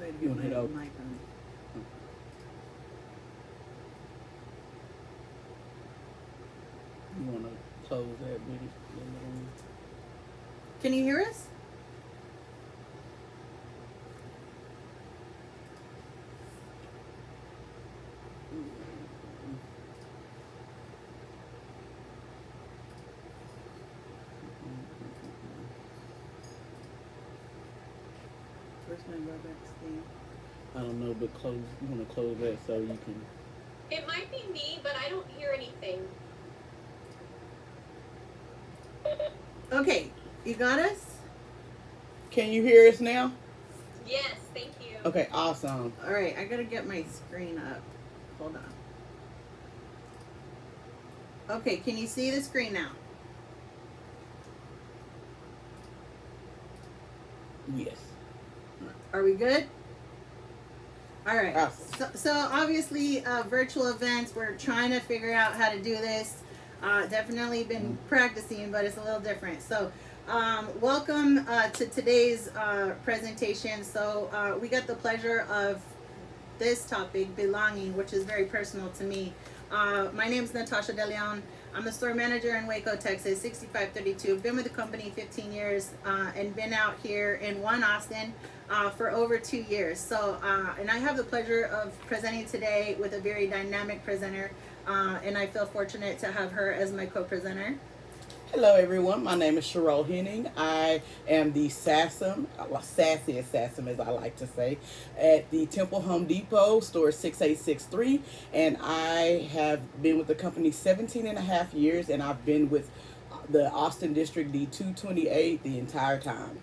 You want to hit over? You want to close that video? Can you hear us? Where's my WebEx thing? I don't know, but close. You want to close that so you can. It might be me, but I don't hear anything. Okay, you got us? Can you hear us now? Yes, thank you. Okay, awesome. All right, I gotta get my screen up. Hold on. Okay, can you see the screen now? Yes. Are we good? All right. Awesome. So obviously, virtual events. We're trying to figure out how to do this. Definitely been practicing, but it's a little different. So, welcome to today's presentation. So, we got the pleasure of this topic, belonging, which is very personal to me. My name is Natasha De Leon. I'm the store manager in Waco, Texas, 6532. I've been with the company 15 years and been out here in One Austin for over 2 years. So, and I have the pleasure of presenting today with a very dynamic presenter, and I feel fortunate to have her as my co-presenter. Hello, everyone. My name is Cheryl Henning. I am the sassiest Sassum, as I like to say, at the Temple Home Depot, store 6863. And I have been with the company 17 and a half years, and I've been with the Austin District D228 the entire time.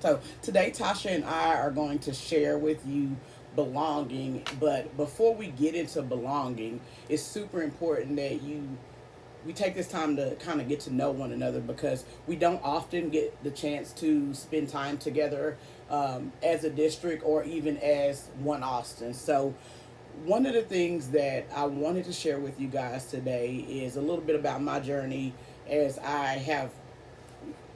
So today, Tasha and I are going to share with you belonging. But before we get into belonging, it's super important that we take this time to kind of get to know one another because we don't often get the chance to spend time together as a district or even as one Austin. So one of the things that I wanted to share with you guys today is a little bit about my journey as I have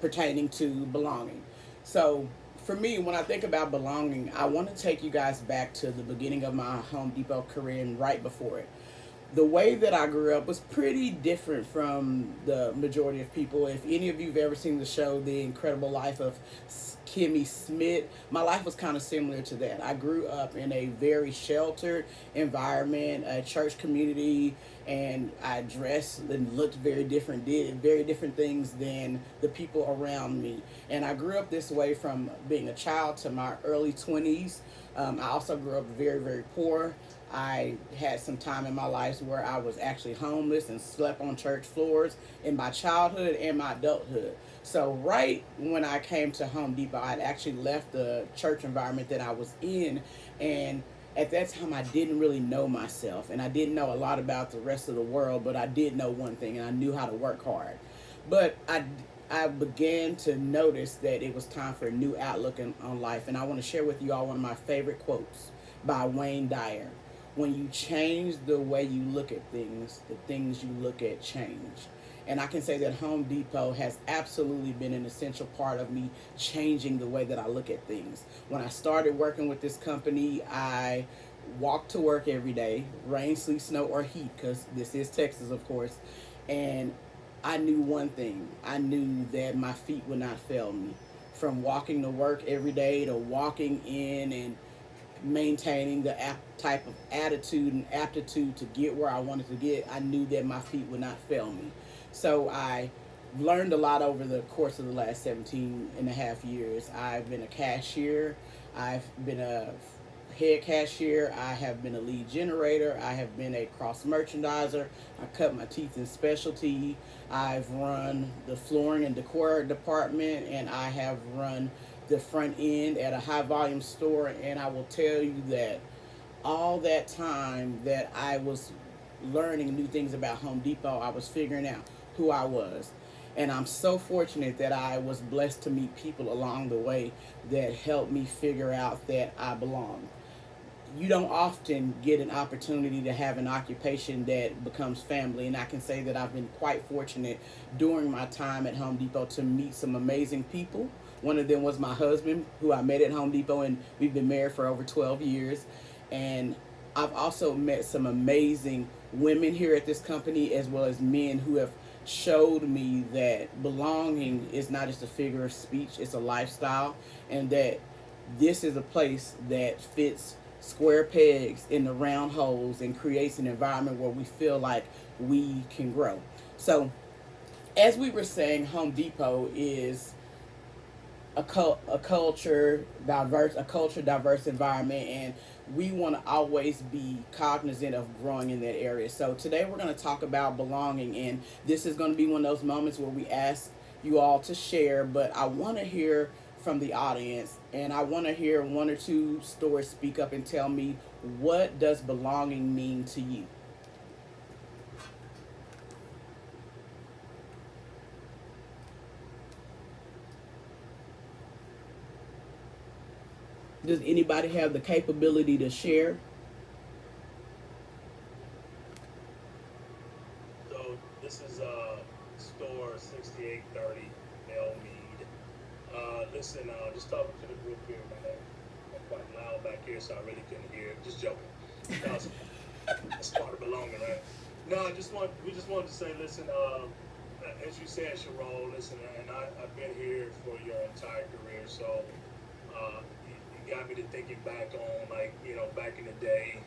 pertaining to belonging. So for me, when I think about belonging, I want to take you guys back to the beginning of my Home Depot career and right before it. The way that I grew up was pretty different from the majority of people. If any of you have ever seen the show The Incredible Life of Kimmy Smith, my life was kind of similar to that. I grew up in a very sheltered environment, a church community, and I dressed and looked very different, did very different things than the people around me. And I grew up this way from being a child to my early 20s. I also grew up very, very poor. I had some time in my life where I was actually homeless and slept on church floors in my childhood and my adulthood. So right when I came to Home Depot, I'd actually left the church environment that I was in, and at that time I didn't really know myself, and I didn't know a lot about the rest of the world, but I did know one thing, and I knew how to work hard. But I began to notice that it was time for a new outlook on life, and I want to share with you all one of my favorite quotes by Wayne Dyer. When you change the way you look at things, the things you look at change. And I can say that Home Depot has absolutely been an essential part of me changing the way that I look at things. When I started working with this company, I walked to work every day, rain, sleet, snow, or heat, because this is Texas, of course. And I knew one thing. I knew that my feet would not fail me. From walking to work every day to walking in and maintaining the type of attitude and aptitude to get where I wanted to get, I knew that my feet would not fail me. So I learned a lot over the course of the last 17 and a half years. I've been a cashier. I've been a head cashier. I have been a lead generator. I have been a cross merchandiser. I cut my teeth in specialty. I've run the flooring and decor department, and I have run the front end at a high volume store. And I will tell you that all that time that I was learning new things about Home Depot, I was figuring out who I was. And I'm so fortunate that I was blessed to meet people along the way that helped me figure out that I belong. You don't often get an opportunity to have an occupation that becomes family, and I can say that I've been quite fortunate during my time at Home Depot to meet some amazing people One of them was my husband, who I met at Home Depot, and we've been married for over 12 years. And I've also met some amazing women here at this company, as well as men who have showed me that belonging is not just a figure of speech, it's a lifestyle, and that this is a place that fits square pegs in the round holes and creates an environment where we feel like we can grow. So, as we were saying, Home Depot is a culture diverse environment, and we want to always be cognizant of growing in that area. So today we're going to talk about belonging, and this is going to be one of those moments where we ask you all to share, but I want to hear from the audience, and I want to hear one or two stories. Speak up and tell me, what does belonging mean to you? Does anybody have the capability to share? So this is store 6830 Mead. Listen, just talking to the group here, man. I'm quite loud back here, so I really couldn't hear. Just joking. That's part of belonging, right? No, we just wanted to say, listen, as you said, Sharon, listen, and I've been here for your entire career, so you got me to thinking back on, like, back in the day,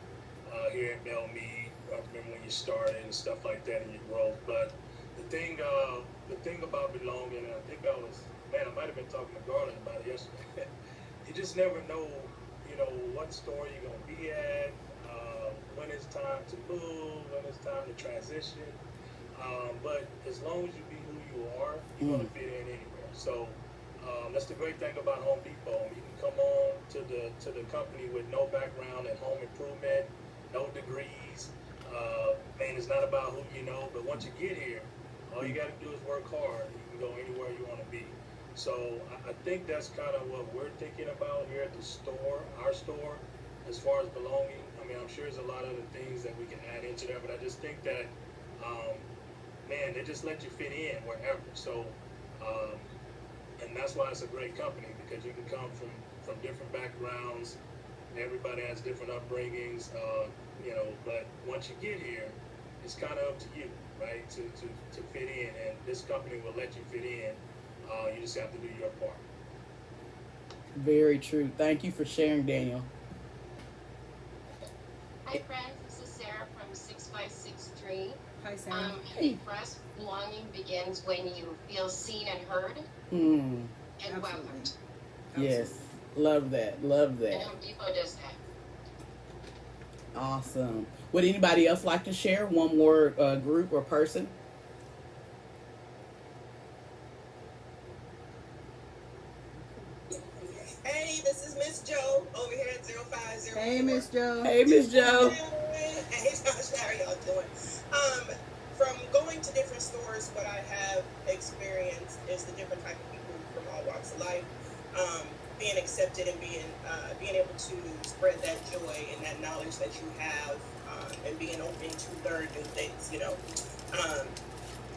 here at Mead. I remember when you started and stuff like that and your growth. But the thing about belonging, and I think I might have been talking to Garland about it yesterday. You just never know, what store you're gonna be at, when it's time to move, when it's time to transition. But as long as you be who you are, you're gonna fit in anywhere. So that's the great thing about Home Depot. You can come on to the company with no background in home improvement, no degrees. Man, it's not about who you know, but once you get here, all you got to do is work hard. You can go anywhere you want to be. So I think that's kind of what we're thinking about here at the store, our store, as far as belonging. I mean, I'm sure there's a lot of other things that we can add into there, but I just think that, man, they just let you fit in wherever. So, and that's why it's a great company, because you can come from different backgrounds. Everybody has different upbringings, but once you get here, it's kind of up to you, right, to fit in, and this company will let you fit in. You just have to do your part. Very true. Thank you for sharing, Daniel. Hi friends, this is Sarah from 6563. Hi, Sam. I think for us, belonging begins when you feel seen and heard Hmm. and Absolutely. welcomed. Yes. Love that. Love And that. Home Depot does that. Awesome. Would anybody else like to share one more group or person? Hey, this is Miss Joe over here at 0504. Hey, Miss Joe. Hey, Miss Joe. Hey, Josh, how are y'all doing? From going to different stores, what I have experienced is the different type of people from all walks of life, being accepted and being able to spread that joy and that knowledge that you have, and being open to learn new things.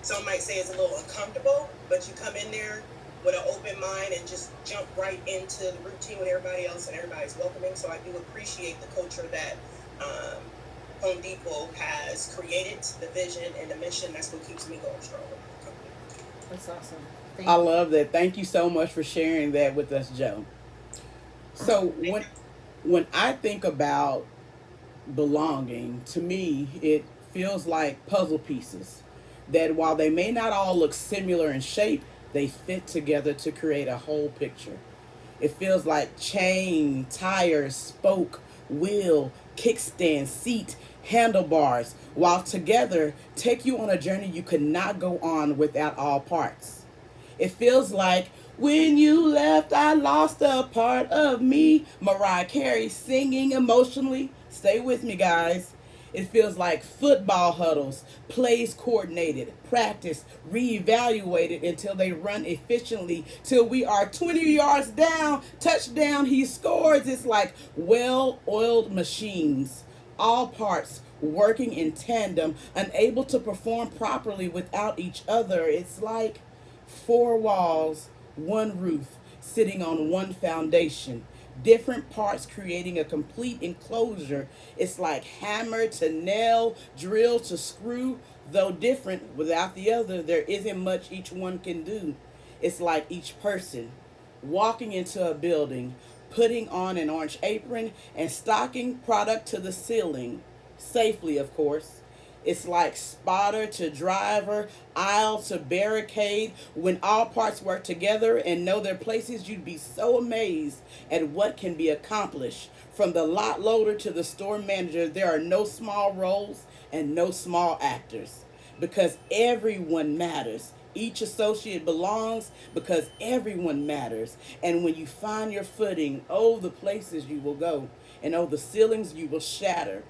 Some might say it's a little uncomfortable, but you come in there with an open mind and just jump right into the routine with everybody else, and everybody's welcoming. So I do appreciate the culture that Home Depot has created, the vision and the mission. That's what keeps me going strong with the company. That's awesome. Thank I you. love that. Thank you so much for sharing that with us, Joe. So when I think about belonging, to me, it feels like puzzle pieces that, while they may not all look similar in shape, they fit together to create a whole picture. It feels like chain, tires, spoke, wheel, kickstand, seat, handlebars, while together take you on a journey you could not go on without all parts. It feels like when you left, I lost a part of me. Mariah Carey singing emotionally. Stay with me, guys. It feels like football huddles, plays coordinated, practice, reevaluated until they run efficiently till we are 20 yards down, touchdown, he scores. It's like well-oiled machines, all parts working in tandem, unable to perform properly without each other. It's like four walls, one roof, sitting on one foundation. Different parts creating a complete enclosure. It's like hammer to nail, drill to screw. Though different, without the other, there isn't much each one can do. It's like each person walking into a building, putting on an orange apron, and stocking product to the ceiling. Safely, of course. It's like spotter to driver, aisle to barricade. When all parts work together and know their places, you'd be so amazed at what can be accomplished. From the lot loader to the store manager, there are no small roles and no small actors because everyone matters. Each associate belongs because everyone matters. And when you find your footing, oh, the places you will go, and oh, the ceilings you will shatter.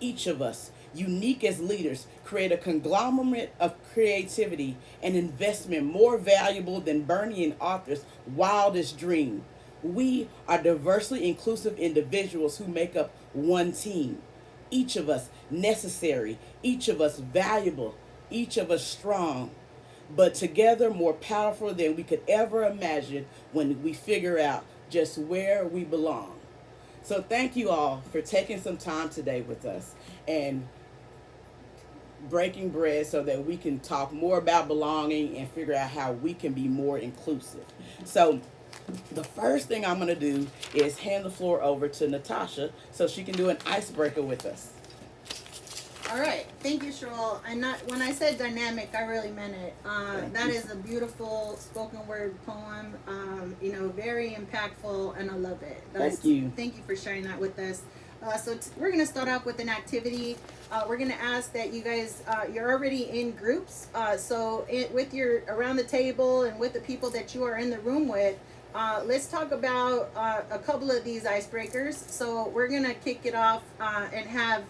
Each of us, unique as leaders, create a conglomerate of creativity and investment more valuable than Bernie and Arthur's wildest dream. We are diversely inclusive individuals who make up one team. Each of us necessary, each of us valuable, each of us strong, but together more powerful than we could ever imagine when we figure out just where we belong. So thank you all for taking some time today with us and breaking bread so that we can talk more about belonging and figure out how we can be more inclusive. So the first thing I'm going to do is hand the floor over to Natasha so she can do an icebreaker with us. All right, thank you, Cheryl. And when I said dynamic, I really meant it. That you. is a beautiful spoken word poem. Very impactful, and I love it. Thank you. Thank you for sharing that with us. We're gonna start off with an activity. We're gonna ask that you guys, you're already in groups. With your around the table and with the people that you are in the room with, let's talk about a couple of these icebreakers. So we're gonna kick it off and have.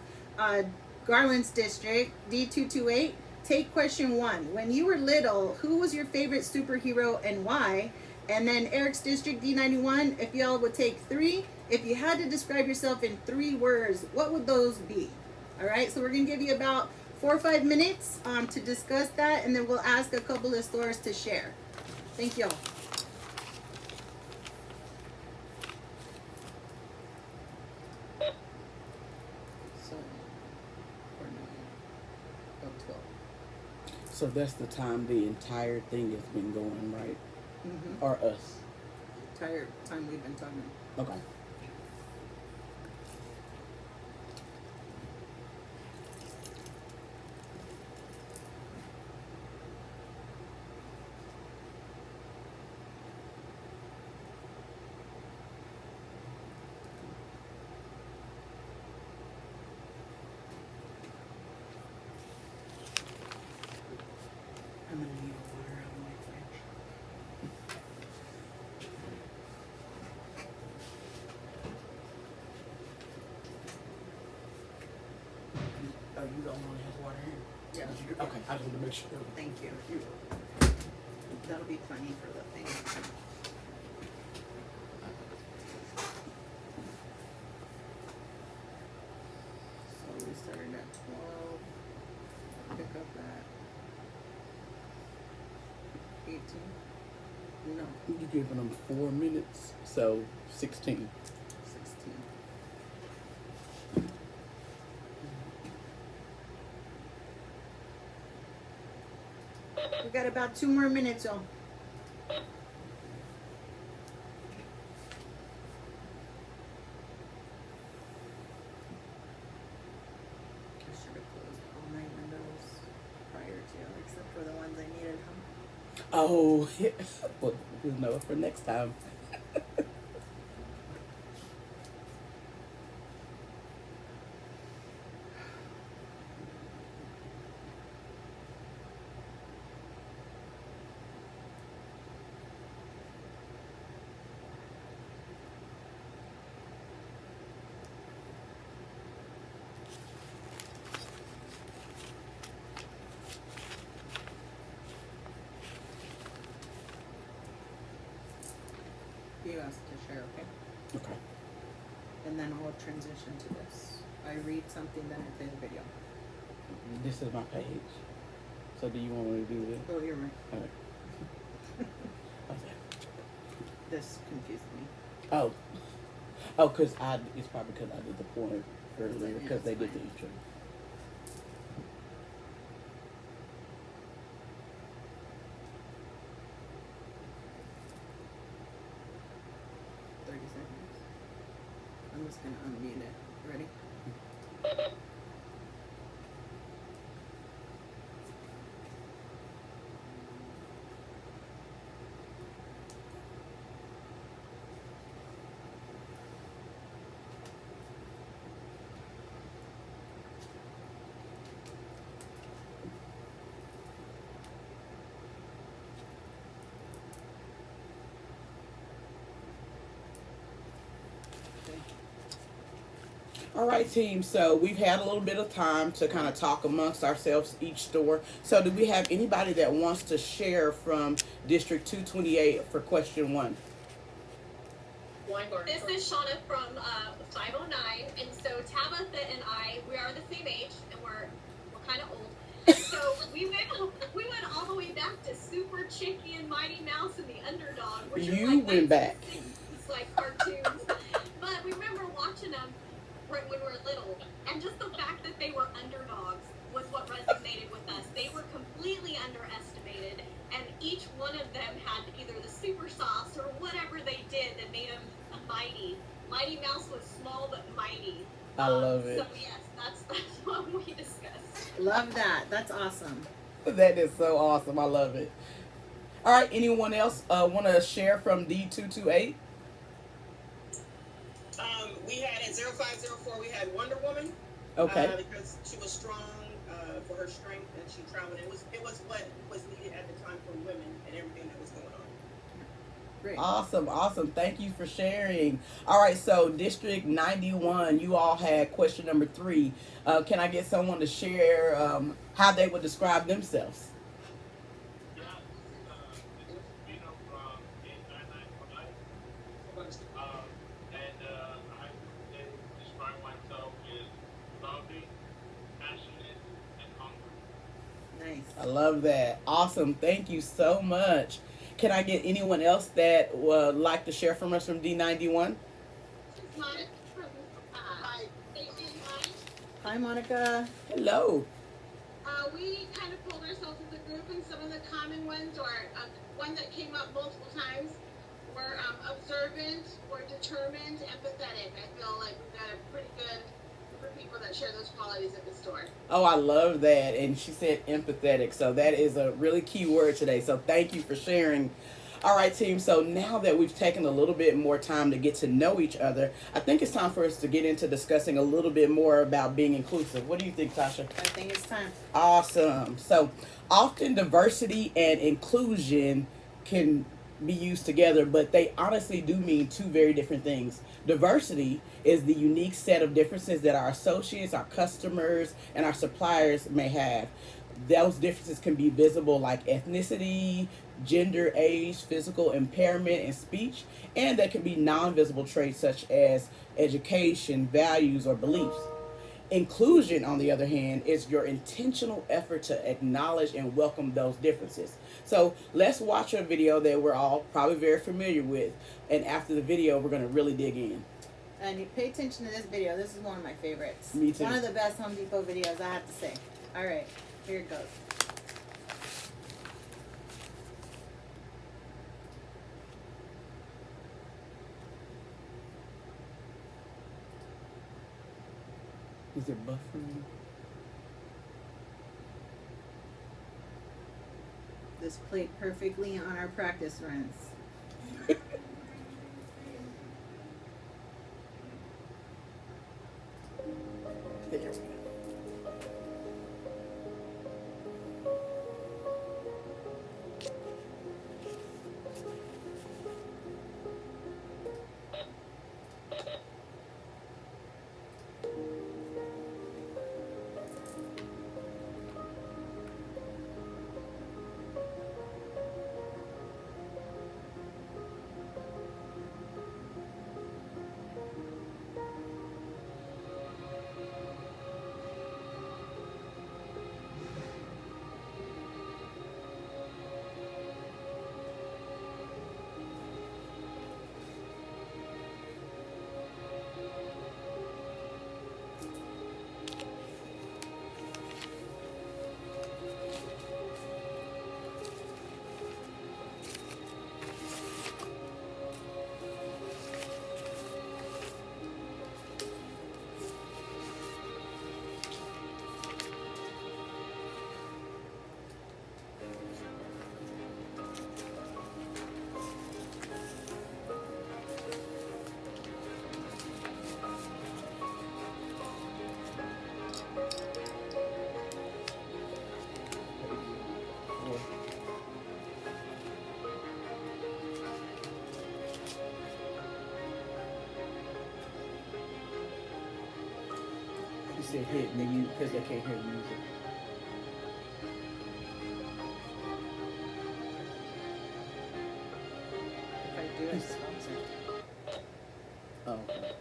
Garland's district, D228. Take question 1. When you were little, who was your favorite superhero and why? And then Eric's district, D91. If y'all would take 3. If you had to describe yourself in 3 words, what would those be? All right, so we're going to give you about 4 or 5 minutes to discuss that, and then we'll ask a couple of stores to share. Thank y'all. So that's the time the entire thing has been going, right? Mm-hmm. Or us? Entire time we've been talking. Okay. I'm gonna need water out of my fridge. Oh, you don't want to have water here? Yeah. Okay, I just want to make sure. Thank you. That'll be plenty for the thing. So we started at 12. Pick up at 18. No, You're giving them 4 minutes, so 16. 16. We got about 2 more minutes, y'all. I should have closed all my windows prior to, except for the ones I needed, huh? Oh, yeah. Well, we'll know it for next time. You asked to share, okay? Okay. And then I'll transition to this. I read something, then I play the video. This is my page. So do you want me to do this? Oh, you're right. Okay. Okay. This confused me. Oh, oh, because it's probably because I did the point earlier Yeah, because they it's did to fine. each other. 30 seconds. I'm just gonna unmute it. Ready? Okay. All right, team. So we've had a little bit of time to kind of talk amongst ourselves each store. So do we have anybody that wants to share from District 228 for question one? This is Shauna from 509, and so Tabitha and I, we are the same age, and we're kind of old. And so we went all the way back to Super Chicky and Mighty Mouse and the Underdog, which are You like went back. 1960s like cartoons. But we remember watching them right when we were little, and just the fact that they were underdogs was what resonated with us. They were completely underestimated, and each one of them had either the super sauce or whatever they did that made them mighty. Mighty Mouse was small but mighty. I love it. So yes, that's what we discussed. Love that. That's awesome. That is so awesome. I love it. All right. Anyone else want to share from D228? We had at 0504, we had Wonder Woman. Okay. Because she was strong for her strength and she traveled. It was what was needed at the time for women and everything that was going on. Great. Awesome, awesome. Thank you for sharing. All right, so District 91, you all had question number 3. Can I get someone to share how they would describe themselves? Yeah, this is Vino from 8995. I would describe myself as loving, passionate, and hungry. Nice. I love that. Awesome. Thank you so much. Can I get anyone else that would like to share from us from D91? Monica from Hi, Monica. Hello. We kind of pulled ourselves as a group, and some of the common ones, or one that came up multiple times, were observant, or determined, empathetic. I feel like we've got a pretty good group of people that share those qualities at the store. Oh, I love that. And she said empathetic. So that is a really key word today. So thank you for sharing. All right, team. So now that we've taken a little bit more time to get to know each other, I think it's time for us to get into discussing a little bit more about being inclusive. What do you think, Tasha? I think it's time. Awesome. So often diversity and inclusion can be used together, but they honestly do mean two very different things. Diversity is the unique set of differences that our associates, our customers, and our suppliers may have. Those differences can be visible like ethnicity, gender, age, physical impairment, and speech, and they can be non-visible traits such as education, values, or beliefs. Inclusion, on the other hand, is your intentional effort to acknowledge and welcome those differences. So let's watch a video that we're all probably very familiar with, and after the video, we're going to really dig in. And you pay attention to this video. This is one of my favorites. Me too. One of the best Home Depot videos, I have to say. All right, here it goes. Is it buffering? This played perfectly on our practice runs. There we go. it hitting the mute because they can't hear the music. If I do, it stops it. Oh, okay.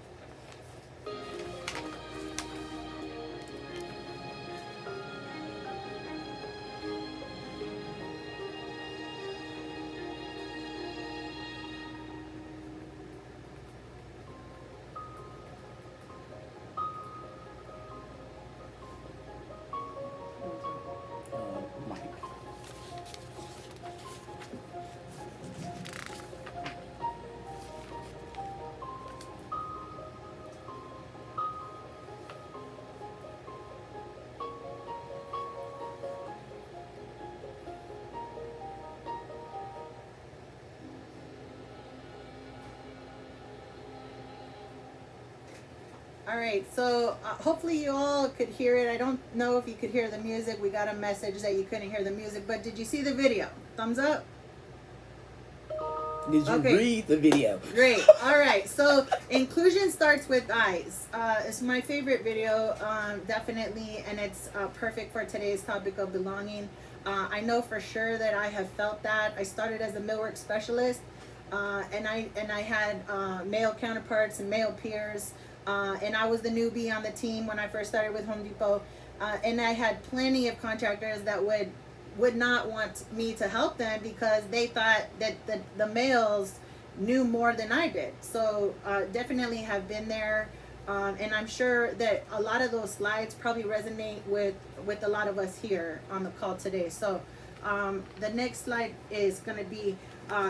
Mike. All right, so hopefully you all could hear it. I don't know if you could hear the music. We got a message that you couldn't hear the music, but did you see the video? Thumbs up. Did you Okay. read the video? Great. All right. So inclusion starts with eyes. It's my favorite video, definitely, and it's perfect for today's topic of belonging. I know for sure that I have felt that. I started as a millwork specialist, and I had male counterparts and male peers, and I was the newbie on the team when I first started with Home Depot, and I had plenty of contractors that would not want me to help them because they thought that the males knew more than I did. So definitely have been there, and I'm sure that a lot of those slides probably resonate with a lot of us here on the call today. So the next slide is going to be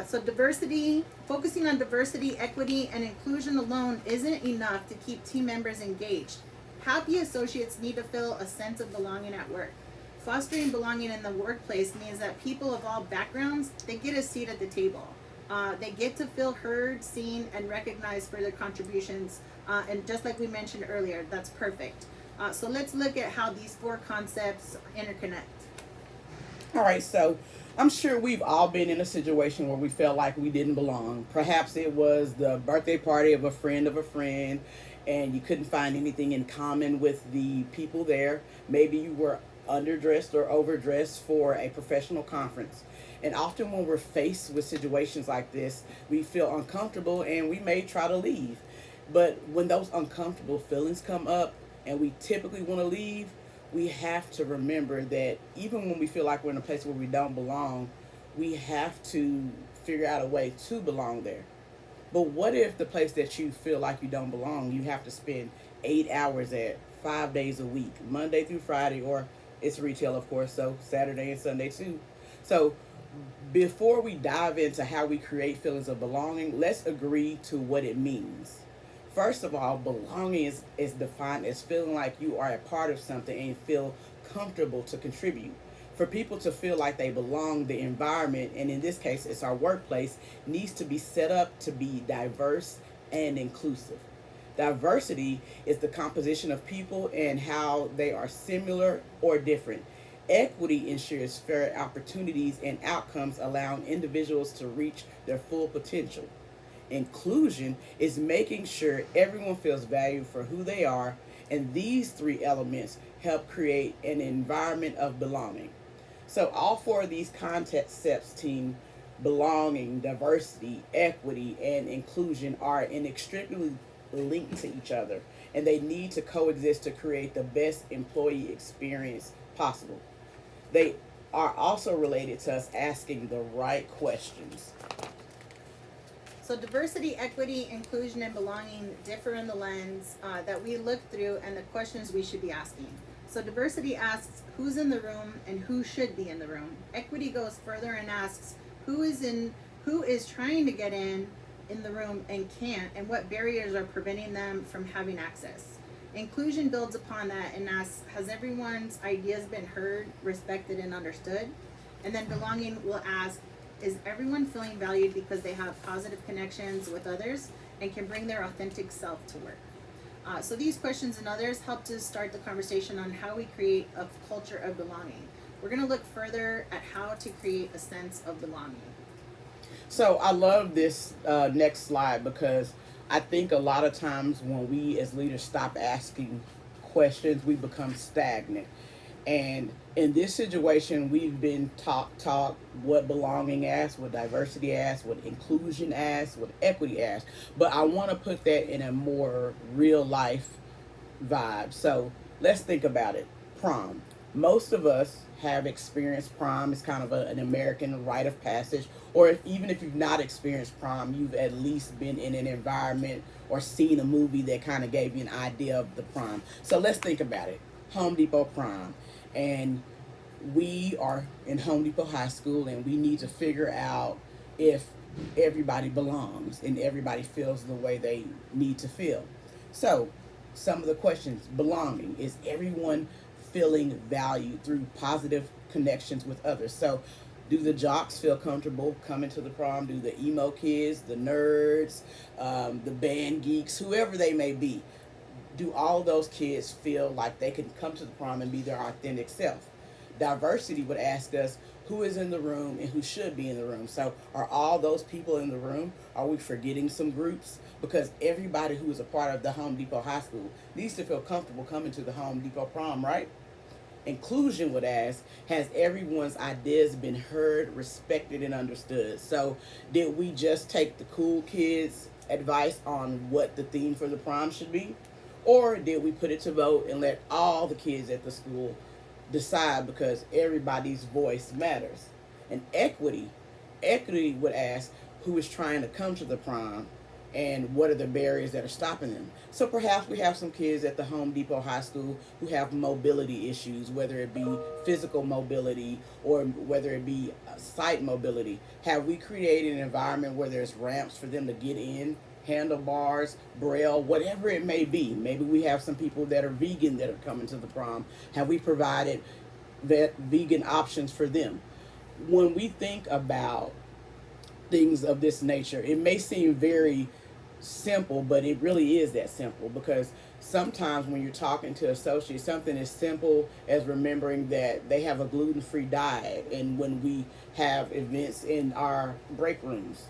so diversity. Focusing on diversity, equity, and inclusion alone isn't enough to keep team members engaged. Happy associates need to feel a sense of belonging at work. Fostering belonging in the workplace means that people of all backgrounds, they get a seat at the table. They get to feel heard, seen, and recognized for their contributions. And just like we mentioned earlier, that's perfect. So let's look at how these four concepts interconnect. All right, so I'm sure we've all been in a situation where we felt like we didn't belong. Perhaps it was the birthday party of a friend, and you couldn't find anything in common with the people there. Maybe you were underdressed or overdressed for a professional conference. And often when we're faced with situations like this, we feel uncomfortable and we may try to leave. But when those uncomfortable feelings come up and we typically want to leave, we have to remember that even when we feel like we're in a place where we don't belong, we have to figure out a way to belong there. But what if the place that you feel like you don't belong, you have to spend 8 hours at 5 days a week, Monday through Friday, or it's retail, of course, so Saturday and Sunday too. So before we dive into how we create feelings of belonging, let's agree to what it means. First of all, belonging is defined as feeling like you are a part of something and feel comfortable to contribute. For people to feel like they belong, the environment, and in this case, it's our workplace, needs to be set up to be diverse and inclusive. Diversity is the composition of people and how they are similar or different. Equity ensures fair opportunities and outcomes, allowing individuals to reach their full potential. Inclusion is making sure everyone feels valued for who they are, and these three elements help create an environment of belonging. So all four of these concepts, team, belonging, diversity, equity, and inclusion, are inextricably linked to each other, and they need to coexist to create the best employee experience possible. They are also related to us asking the right questions. So diversity, equity, inclusion, and belonging differ in the lens that we look through and the questions we should be asking. So diversity asks who's in the room and who should be in the room. Equity goes further and asks who is trying to get in the room and can't, and what barriers are preventing them from having access. Inclusion builds upon that and asks, has everyone's ideas been heard, respected, and understood? And then belonging will ask, is everyone feeling valued because they have positive connections with others and can bring their authentic self to work? So these questions and others help to start the conversation on how we create a culture of belonging. We're going to look further at how to create a sense of belonging. So I love this next slide because I think a lot of times when we as leaders stop asking questions, we become stagnant. And in this situation, we've been taught what belonging asks, what diversity asks, what inclusion asks, what equity asks. But I want to put that in a more real life vibe. So let's think about it. Prom. Most of us have experienced prom. It's kind of an American rite of passage. Or even if you've not experienced prom, you've at least been in an environment or seen a movie that kind of gave you an idea of the prom. So let's think about it. Home Depot prom. And we are in Home Depot High School, and we need to figure out if everybody belongs and everybody feels the way they need to feel. So some of the questions: belonging, is everyone feeling valued through positive connections with others? So do the jocks feel comfortable coming to the prom? Do the emo kids, the nerds, the band geeks, whoever they may be, do all those kids feel like they can come to the prom and be their authentic self? Diversity would ask us who is in the room and who should be in the room. So are all those people in the room? Are we forgetting some groups? Because everybody who is a part of the Home Depot High School needs to feel comfortable coming to the Home Depot prom, right? Inclusion would ask, has everyone's ideas been heard, respected, and understood? So did we just take the cool kids' advice on what the theme for the prom should be? Or did we put it to vote and let all the kids at the school decide, because everybody's voice matters? And equity would ask, who is trying to come to the prom and what are the barriers that are stopping them? So perhaps we have some kids at the Home Depot High School who have mobility issues, whether it be physical mobility or whether it be sight mobility. Have we created an environment where there's ramps for them to get in, handlebars, braille, whatever it may be? Maybe we have some people that are vegan that are coming to the prom. Have we provided that vegan options for them? When we think about things of this nature, it may seem very simple, but it really is that simple, because sometimes when you're talking to associates, something as simple as remembering that they have a gluten-free diet, and when we have events in our break rooms,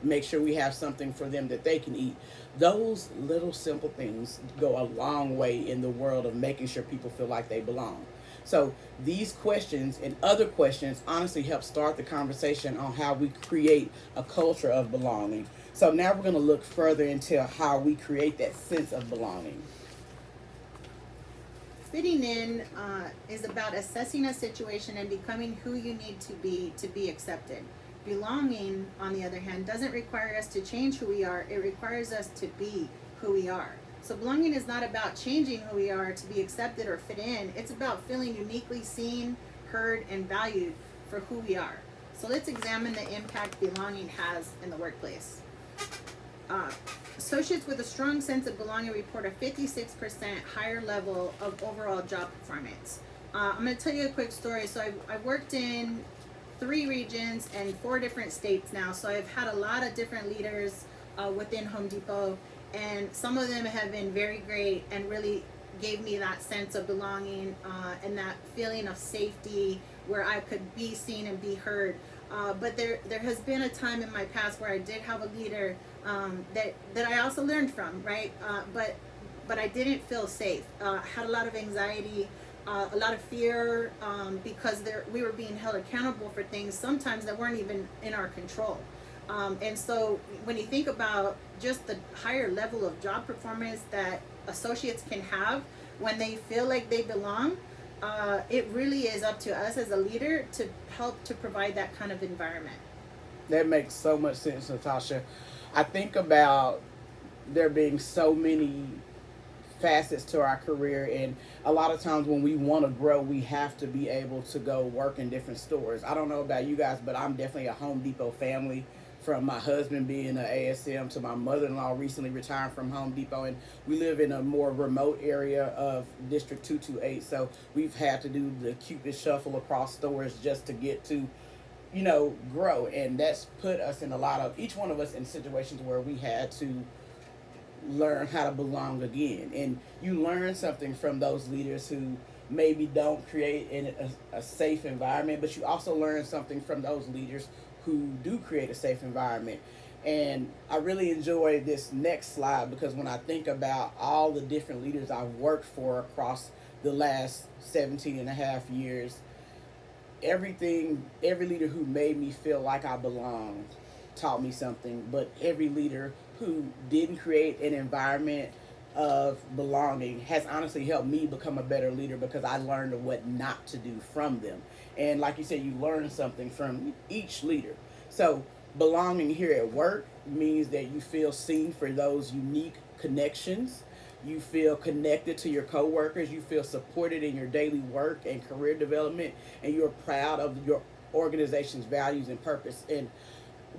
make sure we have something for them that they can eat. Those little simple things go a long way in the world of making sure people feel like they belong. So these questions and other questions honestly help start the conversation on how we create a culture of belonging. So now we're going to look further into how we create that sense of belonging. Fitting in is about assessing a situation and becoming who you need to be accepted. Belonging, on the other hand, doesn't require us to change who we are. It requires us to be who we are. So belonging is not about changing who we are to be accepted or fit in. It's about feeling uniquely seen, heard, and valued for who we are. So let's examine the impact belonging has in the workplace. Associates with a strong sense of belonging report a 56% higher level of overall job performance. I'm going to tell you a quick story. So I've worked in 3 regions and 4 different states now. So I've had a lot of different leaders within Home Depot, and some of them have been very great and really gave me that sense of belonging and that feeling of safety where I could be seen and be heard. But there has been a time in my past where I did have a leader that I also learned from, right? But I didn't feel safe. Had a lot of anxiety, a lot of fear, because we were being held accountable for things sometimes that weren't even in our control. And so when you think about just the higher level of job performance that associates can have when they feel like they belong, it really is up to us as a leader to help to provide that kind of environment. That makes so much sense, Natasha. I think about there being so many facets to our career, and a lot of times when we want to grow, we have to be able to go work in different stores. I don't know about you guys, but I'm definitely a Home Depot family, from my husband being an ASM to my mother-in-law recently retiring from Home Depot, and we live in a more remote area of District 228, so we've had to do the Cupid shuffle across stores just to get to, grow. And that's put us in each one of us in situations where we had to learn how to belong again. And you learn something from those leaders who maybe don't create a safe environment, but you also learn something from those leaders who do create a safe environment. And I really enjoy this next slide because when I think about all the different leaders I've worked for across the last 17 and a half years, every leader who made me feel like I belonged taught me something, but every leader who didn't create an environment of belonging has honestly helped me become a better leader because I learned what not to do from them. And like you said, you learn something from each leader. So belonging here at work means that you feel seen for those unique connections. You feel connected to your coworkers. You feel supported in your daily work and career development, and you're proud of your organization's values and purpose. And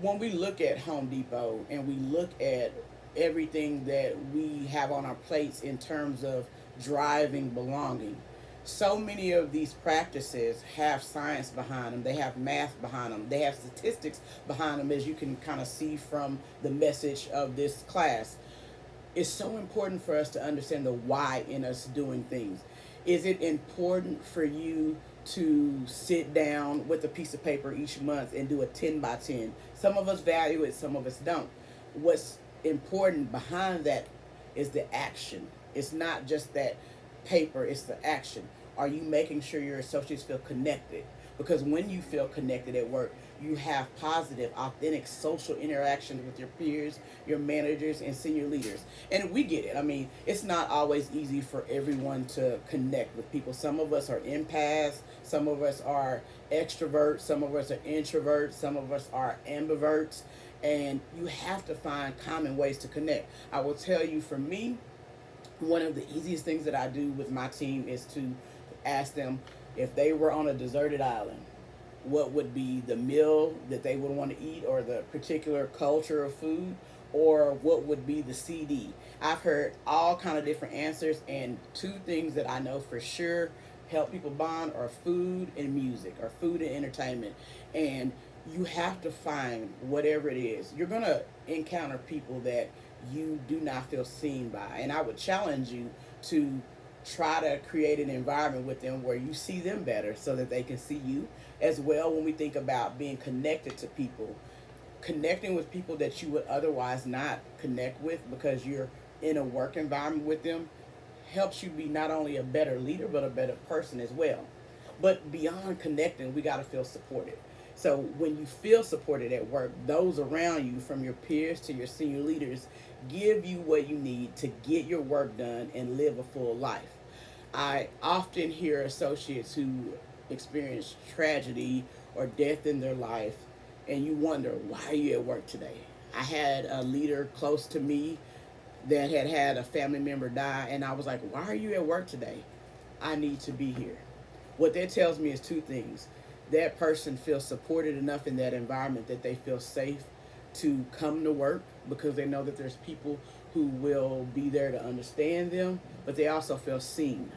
when we look at Home Depot and we look at everything that we have on our plates in terms of driving belonging, so many of these practices have science behind them, they have math behind them, they have statistics behind them, as you can kind of see from the message of this class. It's so important for us to understand the why in us doing things. Is it important for you to sit down with a piece of paper each month and do a 10 by 10? Some of us value it, some of us don't. What's important behind that is the action. It's not just that paper, it's the action. Are you making sure your associates feel connected? Because when you feel connected at work, you have positive, authentic social interactions with your peers, your managers, and senior leaders. And we get it. I mean, it's not always easy for everyone to connect with people. Some of us are empaths, some of us are extroverts, some of us are introverts, some of us are ambiverts, and you have to find common ways to connect. I will tell you, for me, one of the easiest things that I do with my team is to ask them if they were on a deserted island, what would be the meal that they would want to eat, or the particular culture of food, or what would be the CD. I've heard all kind of different answers, and two things that I know for sure help people bond are food and music, or food and entertainment. And you have to find whatever it is. You're going to encounter people that you do not feel seen by, and I would challenge you to try to create an environment with them where you see them better so that they can see you as well. When we think about being connected to people, connecting with people that you would otherwise not connect with because you're in a work environment with them helps you be not only a better leader but a better person as well. But beyond connecting, we got to feel supported. So when you feel supported at work, those around you, from your peers to your senior leaders, give you what you need to get your work done and live a full life. I often hear associates who experience tragedy or death in their life, and you wonder, why are you at work today? I had a leader close to me that had a family member die, and I was like, why are you at work today? I need to be here. What that tells me is two things. That person feels supported enough in that environment that they feel safe to come to work because they know that there's people who will be there to understand them, but they also feel seen.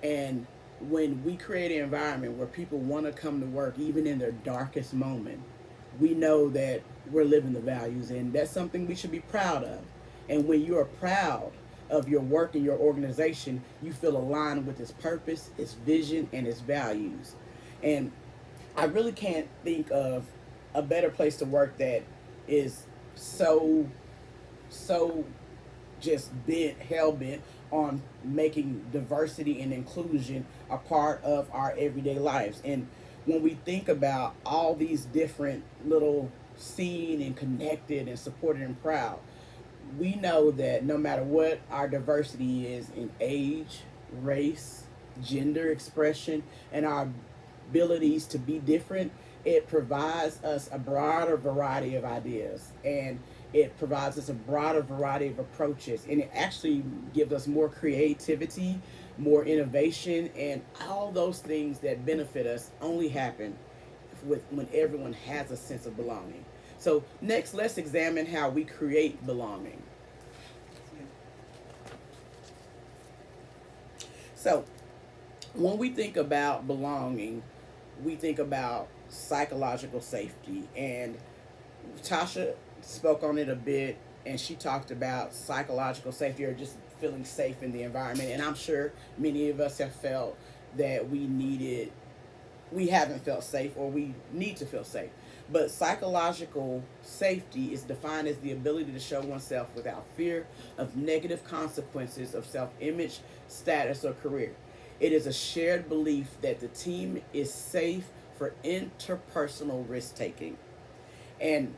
And when we create an environment where people want to come to work, even in their darkest moment, we know that we're living the values, and that's something we should be proud of. And when you are proud of your work and your organization, you feel aligned with its purpose, its vision, and its values. And I really can't think of a better place to work that is so just bent hell bent on making diversity and inclusion a part of our everyday lives. And when we think about all these different little seen and connected and supported and proud, we know that no matter what our diversity is in age, race, gender expression, and our abilities to be different, it provides us a broader variety of ideas, and it provides us a broader variety of approaches, and it actually gives us more creativity, more innovation, and all those things that benefit us only happen when everyone has a sense of belonging. So next, let's examine how we create belonging. So when we think about belonging, we think about psychological safety. And Tasha spoke on it a bit, and she talked about psychological safety, or just feeling safe in the environment. And I'm sure many of us have felt that we haven't felt safe, or we need to feel safe. But psychological safety is defined as the ability to show oneself without fear of negative consequences of self image, status, or career. It is a shared belief that the team is safe for interpersonal risk taking. And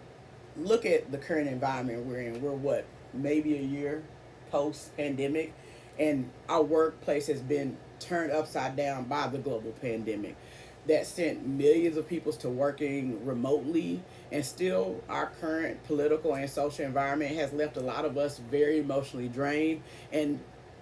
look at the current environment we're in. We're what, maybe a year post pandemic, and our workplace has been turned upside down by the global pandemic that sent millions of people to working remotely, and still our current political and social environment has left a lot of us very emotionally drained, and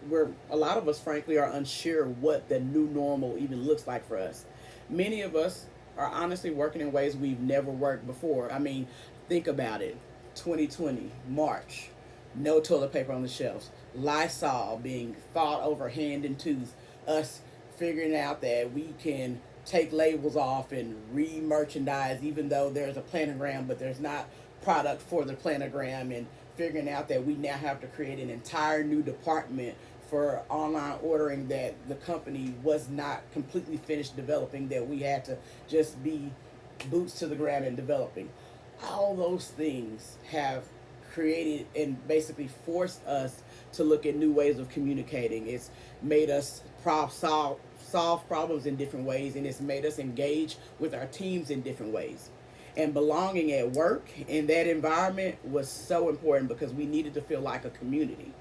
we're a lot of us frankly are unsure what the new normal even looks like for us. Many of us are honestly working in ways we've never worked before. I mean, think about it. 2020 March, no toilet paper on the shelves, Lysol being fought over hand and tooth, us figuring out that we can take labels off and re-merchandise even though there's a planogram but there's not product for the planogram, and figuring out that we now have to create an entire new department for online ordering that the company was not completely finished developing, that we had to just be boots to the ground in developing. All those things have created and basically forced us to look at new ways of communicating. It's made us solve problems in different ways, and it's made us engage with our teams in different ways. And belonging at work in that environment was so important because we needed to feel like a community.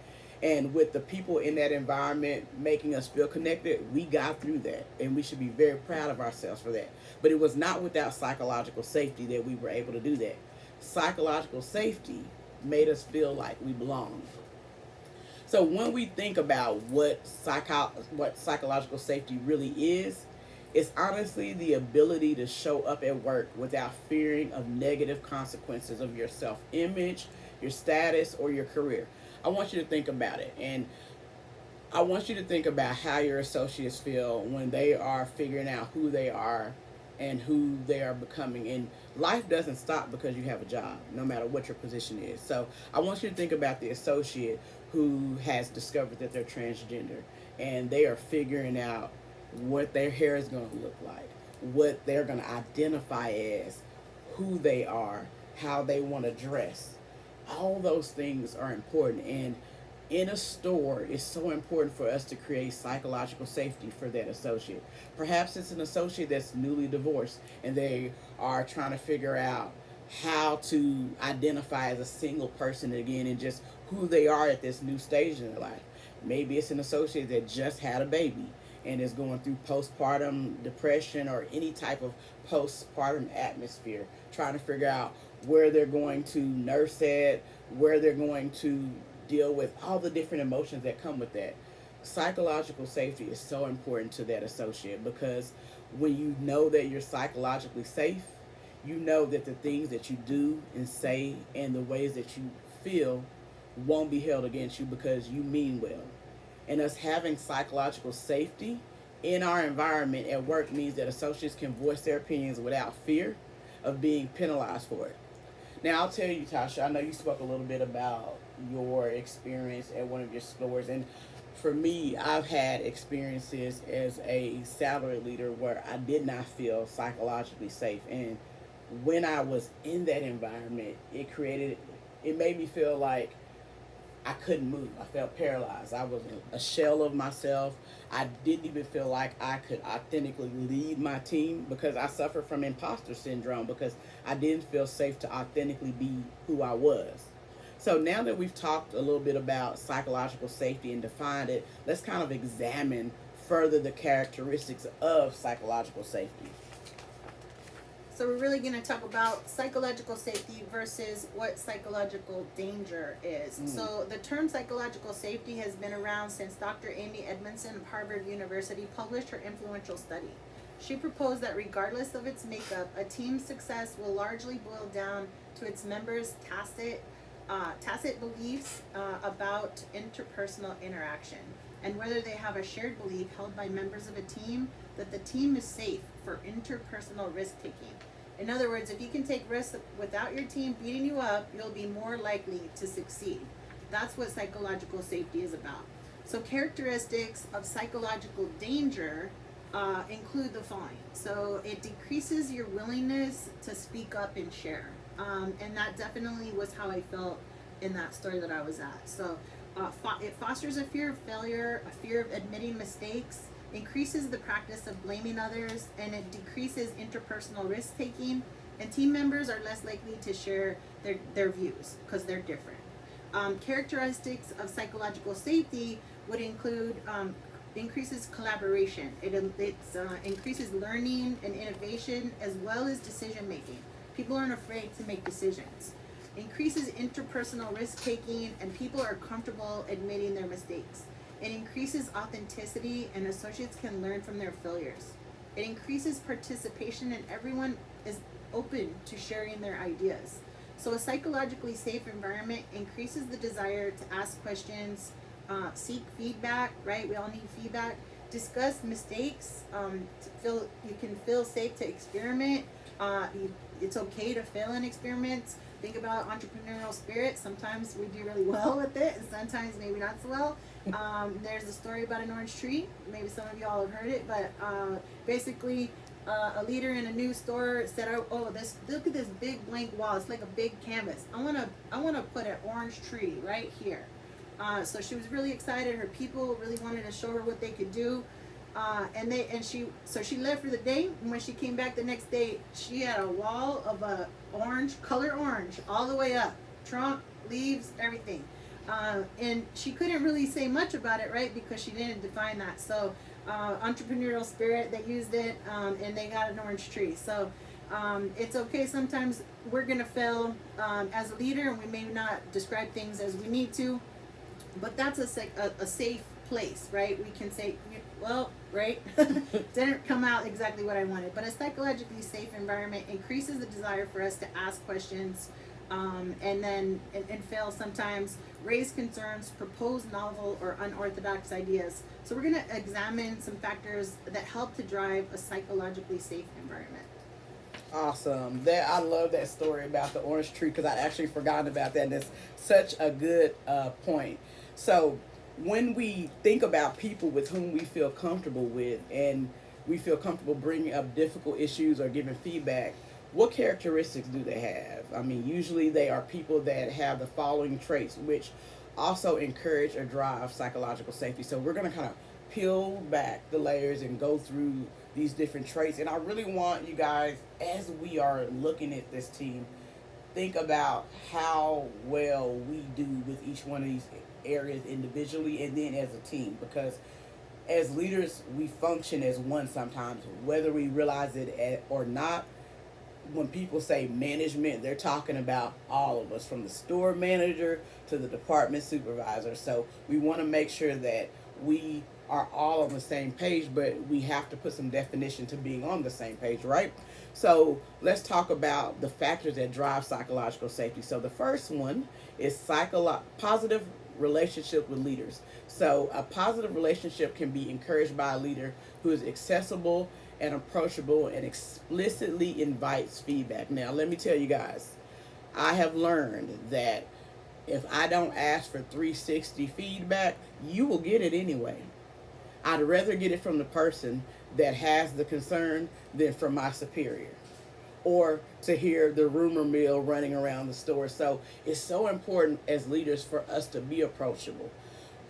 And with the people in that environment making us feel connected, we got through that. And we should be very proud of ourselves for that. But it was not without psychological safety that we were able to do that. Psychological safety made us feel like we belonged. So when we think about what psychological safety really is, it's honestly the ability to show up at work without fearing of negative consequences of your self-image, your status, or your career. I want you to think about it, and I want you to think about how your associates feel when they are figuring out who they are and who they are becoming. And life doesn't stop because you have a job, no matter what your position is. So I want you to think about the associate who has discovered that they're transgender, and they are figuring out what their hair is going to look like, what they're going to identify as, who they are, how they want to dress. All those things are important, and in a store, it's so important for us to create psychological safety for that associate. Perhaps it's an associate that's newly divorced and they are trying to figure out how to identify as a single person again and just who they are at this new stage in their life. Maybe it's an associate that just had a baby and is going through postpartum depression or any type of postpartum atmosphere, trying to figure out where they're going to nurse at, where they're going to deal with all the different emotions that come with that. Psychological safety is so important to that associate because when you know that you're psychologically safe, you know that the things that you do and say and the ways that you feel won't be held against you because you mean well. And us having psychological safety in our environment at work means that associates can voice their opinions without fear of being penalized for it. Now, I'll tell you, Tasha, I know you spoke a little bit about your experience at one of your stores. And for me, I've had experiences as a salary leader where I did not feel psychologically safe. And when I was in that environment, it made me feel like I couldn't move. I felt paralyzed. I was a shell of myself. I didn't even feel like I could authentically lead my team because I suffered from imposter syndrome because I didn't feel safe to authentically be who I was. So now that we've talked a little bit about psychological safety and defined it, let's kind of examine further the characteristics of psychological safety. So we're really going to talk about psychological safety versus what psychological danger is. So the term psychological safety has been around since Dr. Amy Edmondson of Harvard University published her influential study. She proposed that regardless of its makeup, a team's success will largely boil down to its members' tacit beliefs about interpersonal interaction, and whether they have a shared belief held by members of a team that the team is safe for interpersonal risk-taking. In other words, if you can take risks without your team beating you up, you'll be more likely to succeed. That's what psychological safety is about. So characteristics of psychological danger include the following. So it decreases your willingness to speak up and share. And that definitely was how I felt in that store that I was at. So it fosters a fear of failure, a fear of admitting mistakes, increases the practice of blaming others, and it decreases interpersonal risk taking. And team members are less likely to share their views because they're different. Characteristics of psychological safety would include increases collaboration. It increases learning and innovation as well as decision making. People aren't afraid to make decisions. Increases interpersonal risk taking, and people are comfortable admitting their mistakes. It increases authenticity, and associates can learn from their failures. It increases participation, and everyone is open to sharing their ideas. So a psychologically safe environment increases the desire to ask questions, seek feedback, right? We all need feedback. Discuss mistakes. You can feel safe to experiment. It's okay to fail in experiments. Think about entrepreneurial spirit. Sometimes we do really well with it, and sometimes maybe not so well. There's a story about an orange tree. Maybe some of y'all have heard it, but basically, a leader in a new store said, "Oh, look at this big blank wall. It's like a big canvas. I wanna put an orange tree right here." So she was really excited. Her people really wanted to show her what they could do. She left for the day, and when she came back the next day, she had a wall of color orange all the way up, trunk, leaves, everything. And she couldn't really say much about it, right? Because she didn't define that. So entrepreneurial spirit, they used it, and they got an orange tree. So it's okay. Sometimes we're gonna fail as a leader, and we may not describe things as we need to, but that's a safe place, right? We can say, well, right, didn't come out exactly what I wanted. But a psychologically safe environment increases the desire for us to ask questions, and fail sometimes, raise concerns, propose novel or unorthodox ideas. So we're going to examine some factors that help to drive a psychologically safe environment. Awesome. I love that story about the orange tree because I'd actually forgotten about that, and it's such a good point. So when we think about people with whom we feel comfortable with, and we feel comfortable bringing up difficult issues or giving feedback, what characteristics do they have? I mean, usually they are people that have the following traits, which also encourage or drive psychological safety. So we're going to kind of peel back the layers and go through these different traits. And I really want you guys, as we are looking at this team, think about how well we do with each one of these areas individually and then as a team, because as leaders we function as one sometimes, whether we realize it or not. When people say management, they're talking about all of us, from the store manager to the department supervisor. So we want to make sure that we are all on the same page, but we have to put some definition to being on the same page, right? So let's talk about the factors that drive psychological safety. So the first one is positive relationship with leaders. So a positive relationship can be encouraged by a leader who is accessible and approachable and explicitly invites feedback. Now, let me tell you guys, I have learned that if I don't ask for 360 feedback, you will get it anyway. I'd rather get it from the person that has the concern than from my superior, or to hear the rumor mill running around the store. So it's so important as leaders for us to be approachable.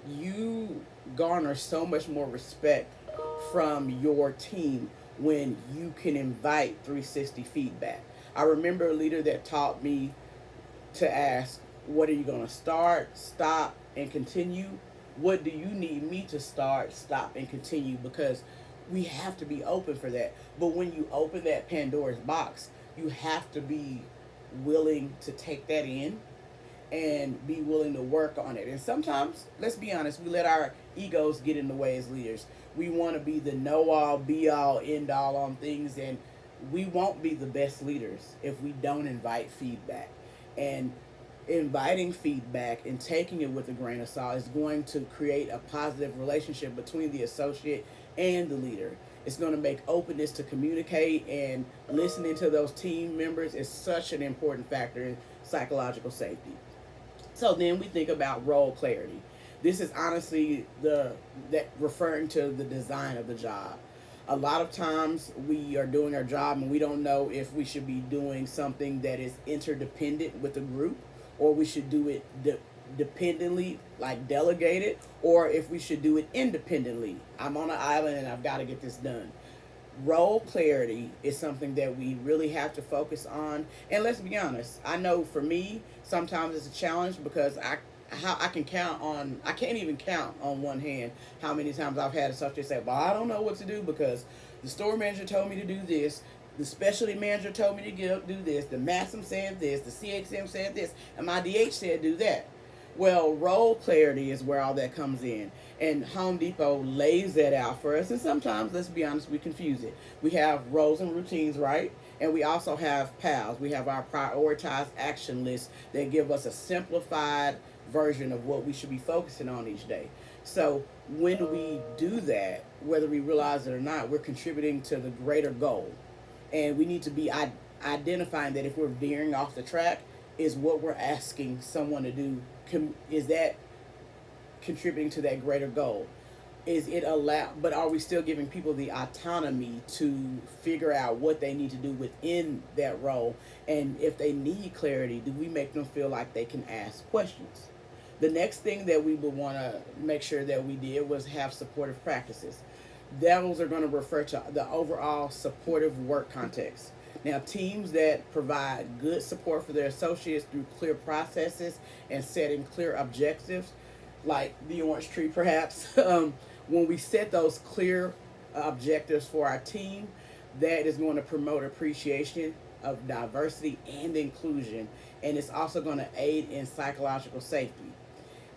You garner so much more respect from your team when you can invite 360 feedback. I remember a leader that taught me to ask, what are you going to start, stop, and continue? What do you need me to start, stop, and continue? Because we have to be open for that. But when you open that Pandora's box, you have to be willing to take that in and be willing to work on it. And sometimes, let's be honest, we let our egos get in the way as leaders. We want to be the know-all, be-all, end-all on things, and we won't be the best leaders if we don't invite feedback. And inviting feedback and taking it with a grain of salt is going to create a positive relationship between the associate and the leader. It's going to make openness to communicate, and listening to those team members is such an important factor in psychological safety. So then we think about role clarity. This is honestly that referring to the design of the job. A lot of times we are doing our job and we don't know if we should be doing something that is interdependent with the group, or we should do it dependently, like delegated, or if we should do it independently. I'm on an island and I've got to get this done. Role clarity is something that we really have to focus on. And let's be honest, I know for me sometimes it's a challenge because I can't even count on one hand how many times I've had associates say, well, I don't know what to do because the store manager told me to do this, the specialty manager told me to do this, the MASM said this, the CXM said this, and my DH said do that. Well, role clarity is where all that comes in. And Home Depot lays that out for us. And sometimes, let's be honest, we confuse it. We have roles and routines, right? And we also have PALs. We have our prioritized action list that give us a simplified version of what we should be focusing on each day. So when we do that, whether we realize it or not, we're contributing to the greater goal. And we need to be identifying that if we're veering off the track, is what we're asking someone to do, is that contributing to that greater goal? Is it but are we still giving people the autonomy to figure out what they need to do within that role? And if they need clarity, do we make them feel like they can ask questions? The next thing that we would want to make sure that we did was have supportive practices. Those are going to refer to the overall supportive work context. Now, teams that provide good support for their associates through clear processes and setting clear objectives, like the orange tree perhaps, when we set those clear objectives for our team, that is going to promote appreciation of diversity and inclusion, and it's also going to aid in psychological safety.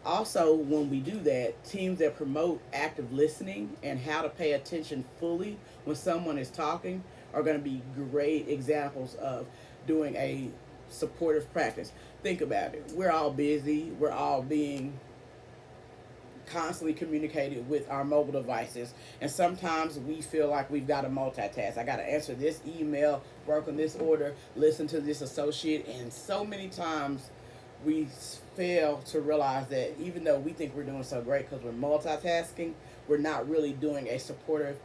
Also, when we do that, teams that promote active listening and how to pay attention fully when someone is talking are going to be great examples of doing a supportive practice. Think about it. We're all busy. We're all being constantly communicated with our mobile devices, and sometimes we feel like we've got to multitask. I got to answer this email, work on this order, listen to this associate, and so many times we fail to realize that even though we think we're doing so great because we're multitasking, we're not really doing a supportive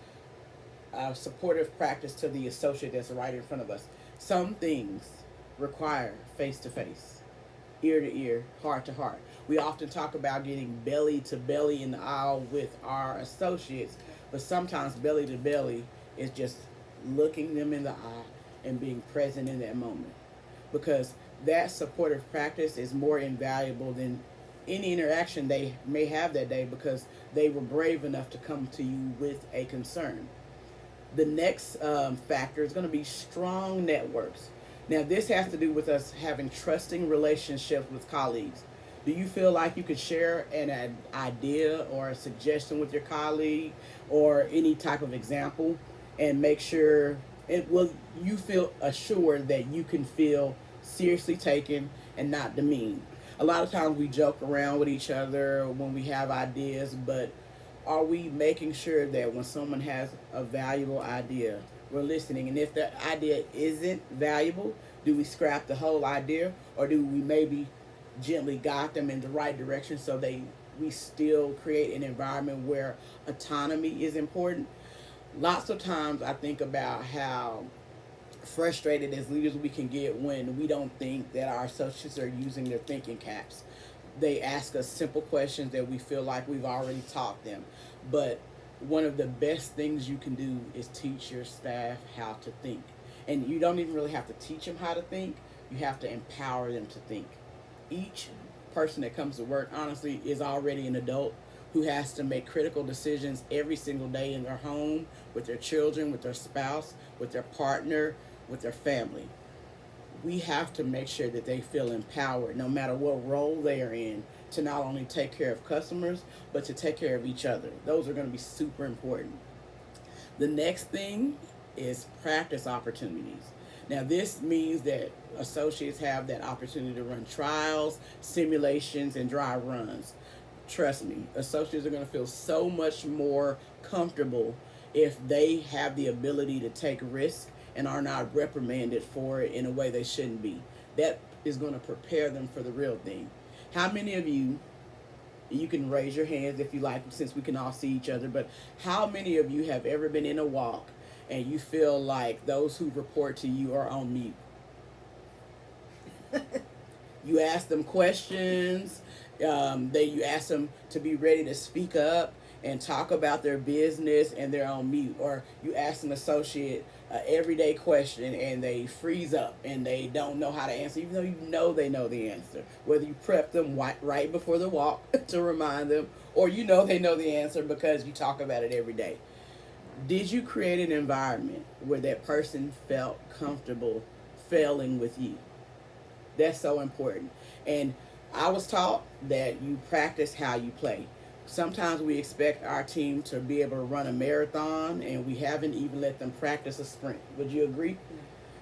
practice to the associate that's right in front of us. Some things require face-to-face, ear-to-ear, heart-to-heart. We often talk about getting belly-to-belly in the aisle with our associates, but sometimes belly-to-belly is just looking them in the eye and being present in that moment. Because that supportive practice is more invaluable than any interaction they may have that day because they were brave enough to come to you with a concern. The next factor is going to be strong networks. Now, this has to do with us having trusting relationships with colleagues. Do you feel like you could share an idea or a suggestion with your colleague or any type of example and make sure you feel assured that you can feel seriously taken and not demeaned? A lot of times we joke around with each other when we have ideas, but are we making sure that when someone has a valuable idea, we're listening? And if the idea isn't valuable, do we scrap the whole idea, or do we maybe gently guide them in the right direction so we still create an environment where autonomy is important? Lots of times I think about how frustrated as leaders we can get when we don't think that our associates are using their thinking caps. They ask us simple questions that we feel like we've already taught them. But one of the best things you can do is teach your staff how to think. And you don't even really have to teach them how to think. You have to empower them to think. Each person that comes to work, honestly, is already an adult who has to make critical decisions every single day in their home, with their children, with their spouse, with their partner, with their family. We have to make sure that they feel empowered no matter what role they are in to not only take care of customers, but to take care of each other. Those are going to be super important. The next thing is practice opportunities. Now, this means that associates have that opportunity to run trials, simulations, and dry runs. Trust me, associates are going to feel so much more comfortable if they have the ability to take risks and are not reprimanded for it in a way they shouldn't be. That is going to prepare them for the real thing. How many of you You can raise your hands if you like, since we can all see each other. But how many of you have ever been in a walk and you feel like those who report to you are on mute? You ask them questions. You ask them to be ready to speak up and talk about their business, and they're on mute. Or you ask an associate an everyday question and they freeze up and they don't know how to answer, even though you know they know the answer. Whether you prep them right before the walk to remind them, or you know they know the answer because you talk about it every day. Did you create an environment where that person felt comfortable failing with you? That's so important. And I was taught that you practice how you play. Sometimes we expect our team to be able to run a marathon and we haven't even let them practice a sprint. Would you agree?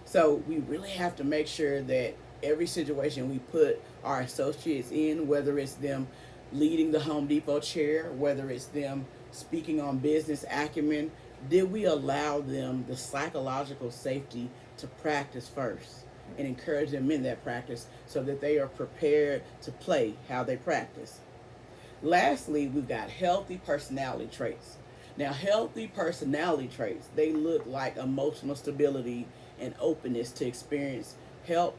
So we really have to make sure that every situation we put our associates in, whether it's them leading the Home Depot chair, whether it's them speaking on business acumen, did we allow them the psychological safety to practice first and encourage them in that practice so that they are prepared to play how they practice? Lastly, we've got healthy personality traits. Now, healthy personality traits, they look like emotional stability and openness to experience help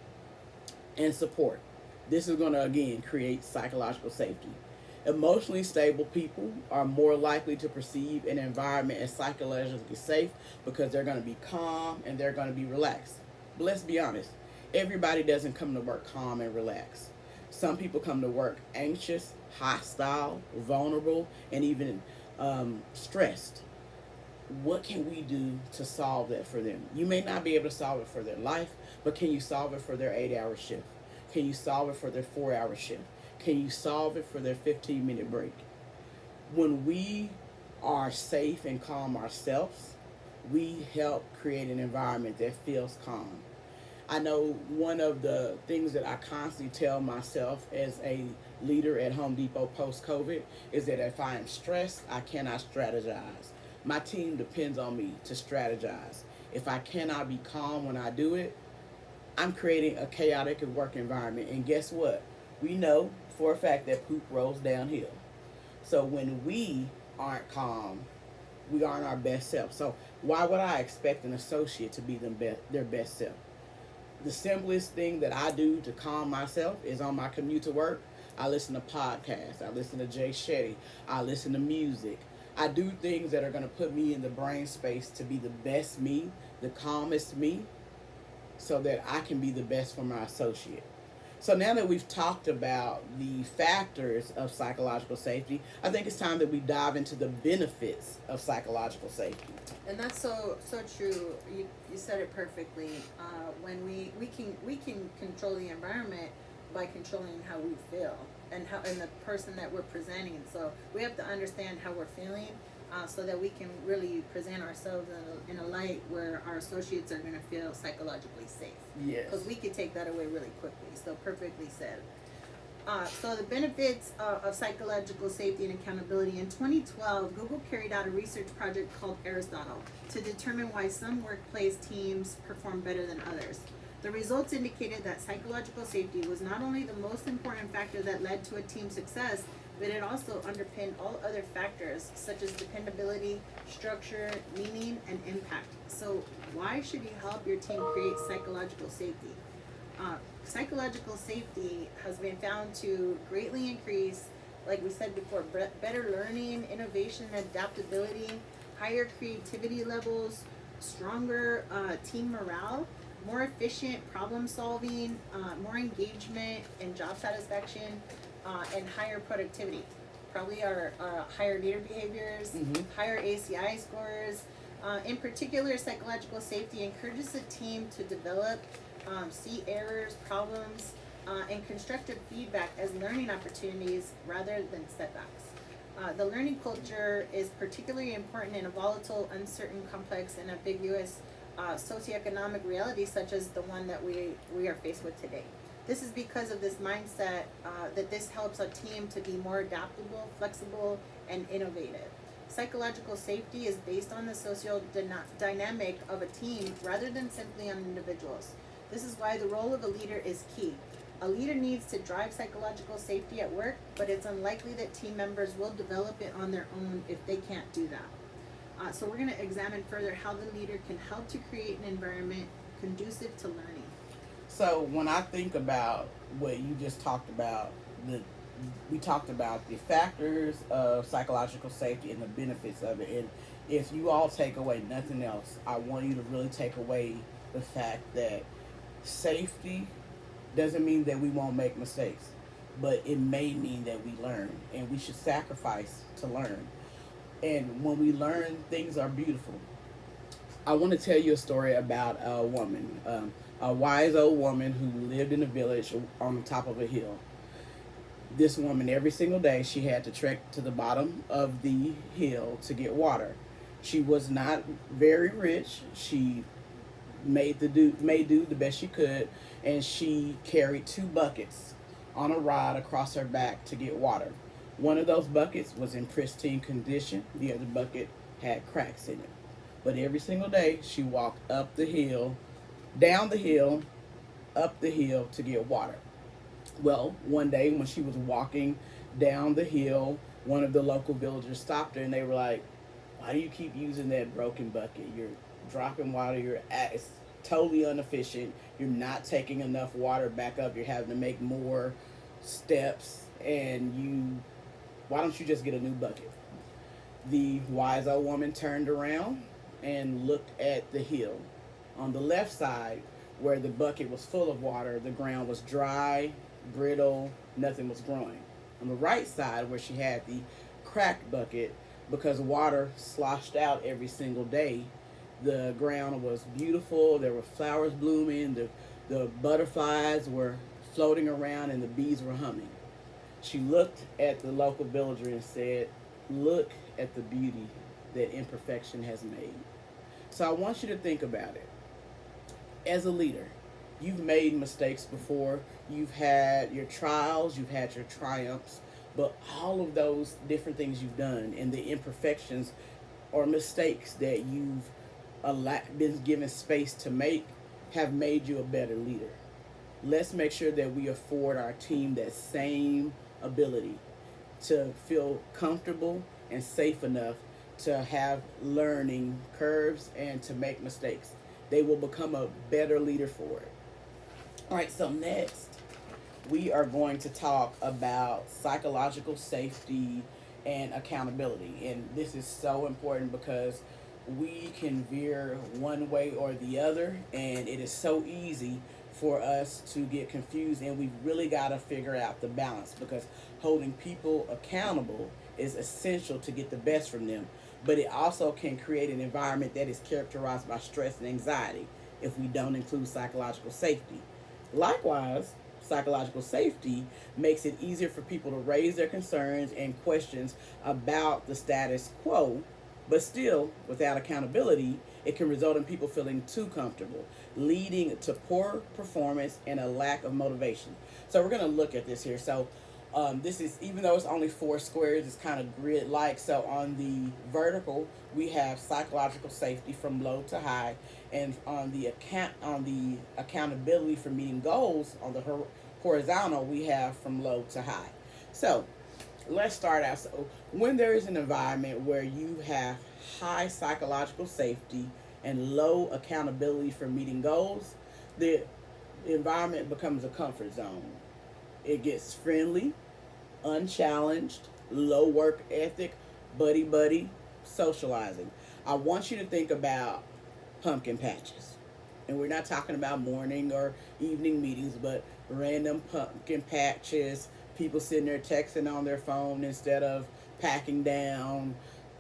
and support. This is going to, again, create psychological safety. Emotionally stable people are more likely to perceive an environment as psychologically safe because they're going to be calm and they're going to be relaxed. But let's be honest, everybody doesn't come to work calm and relaxed. Some people come to work anxious, hostile, vulnerable, and even stressed. What can we do to solve that for them? You may not be able to solve it for their life, but can you solve it for their 8-hour shift? Can you solve it for their 4-hour shift? Can you solve it for their 15-minute break? When we are safe and calm ourselves, we help create an environment that feels calm. I know one of the things that I constantly tell myself as a leader at Home Depot post-COVID is that if I am stressed, I cannot strategize. My team depends on me to strategize. If I cannot be calm when I do it, I'm creating a chaotic work environment. And guess what? We know for a fact that poop rolls downhill. So when we aren't calm, we aren't our best self. So why would I expect an associate to be their best self? The simplest thing that I do to calm myself is on my commute to work, I listen to podcasts. I listen to Jay Shetty. I listen to music. I do things that are going to put me in the brain space to be the best me, the calmest me, so that I can be the best for my associate. So now that we've talked about the factors of psychological safety, I think it's time that we dive into the benefits of psychological safety. And that's so true. You said it perfectly. When we can control the environment by controlling how we feel and the person that we're presenting. So we have to understand how we're feeling, so that we can really present ourselves in a light where our associates are going to feel psychologically safe. Yes. Because we could take that away really quickly. So perfectly said. So the benefits of psychological safety and accountability. In 2012, Google carried out a research project called Aristotle to determine why some workplace teams perform better than others. The results indicated that psychological safety was not only the most important factor that led to a team's success, but it also underpinned all other factors such as dependability, structure, meaning, and impact. So why should you help your team create psychological safety? Psychological safety has been found to greatly increase, like we said before, better learning, innovation, adaptability, higher creativity levels, stronger team morale, more efficient problem solving, more engagement and job satisfaction, and higher productivity. Probably our higher leader behaviors, higher ACI scores. In particular, psychological safety encourages the team to develop, see errors, problems, and constructive feedback as learning opportunities rather than setbacks. The learning culture is particularly important in a volatile, uncertain, complex, and ambiguous socioeconomic reality such as the one that we are faced with today. This is because of this mindset that this helps a team to be more adaptable, flexible, and innovative. Psychological safety is based on the social dynamic of a team rather than simply on individuals. This is why the role of a leader is key. A leader needs to drive psychological safety at work, but it's unlikely that team members will develop it on their own if they can't do that. So we're going to examine further how the leader can help to create an environment conducive to learning. So when I think about what you just talked about, we talked about the factors of psychological safety and the benefits of it. And if you all take away nothing else, I want you to really take away the fact that safety doesn't mean that we won't make mistakes, but it may mean that we learn, and we should sacrifice to learn. And when we learn, things are beautiful. I want to tell you a story about a woman, a wise old woman who lived in a village on the top of a hill. This woman, every single day, she had to trek to the bottom of the hill to get water. She was not very rich. She made do the best she could, and she carried 2 buckets on a rod across her back to get water. One of those buckets was in pristine condition. The other bucket had cracks in it. But every single day, she walked up the hill, down the hill, up the hill to get water. Well, one day when she was walking down the hill, one of the local villagers stopped her, and they were like, "Why do you keep using that broken bucket? You're dropping water. It's totally inefficient. You're not taking enough water back up. You're having to make more steps, and why don't you just get a new bucket?" The wise old woman turned around and looked at the hill. On the left side, where the bucket was full of water, the ground was dry, brittle, nothing was growing. On the right side, where she had the cracked bucket, because water sloshed out every single day, the ground was beautiful. There were flowers blooming, the butterflies were floating around, and the bees were humming. She looked at the local villager and said, "Look at the beauty that imperfection has made." So I want you to think about it. As a leader, you've made mistakes before. You've had your trials, you've had your triumphs, but all of those different things you've done and the imperfections or mistakes that you've been given space to make have made you a better leader. Let's make sure that we afford our team that same ability to feel comfortable and safe enough to have learning curves and to make mistakes. They will become a better leader for it. All right, so next we are going to talk about psychological safety and accountability. And this is so important because we can veer one way or the other, and it is so easy for us to get confused, and we've really got to figure out the balance, because holding people accountable is essential to get the best from them, but it also can create an environment that is characterized by stress and anxiety if we don't include psychological safety. Likewise, psychological safety makes it easier for people to raise their concerns and questions about the status quo, but still, without accountability, it can result in people feeling too comfortable, leading to poor performance and a lack of motivation. So we're going to look at this here. So this is, even though it's only 4 squares, it's kind of grid-like. So on the vertical, we have psychological safety from low to high, and on the accountability for meeting goals on the horizontal, we have from low to high. So let's start out. So when there is an environment where you have high psychological safety and low accountability for meeting goals, the environment becomes a comfort zone. It gets friendly, unchallenged, low work ethic, buddy socializing. I want you to think about pumpkin patches. And we're not talking about morning or evening meetings, but random pumpkin patches, people sitting there texting on their phone instead of packing down,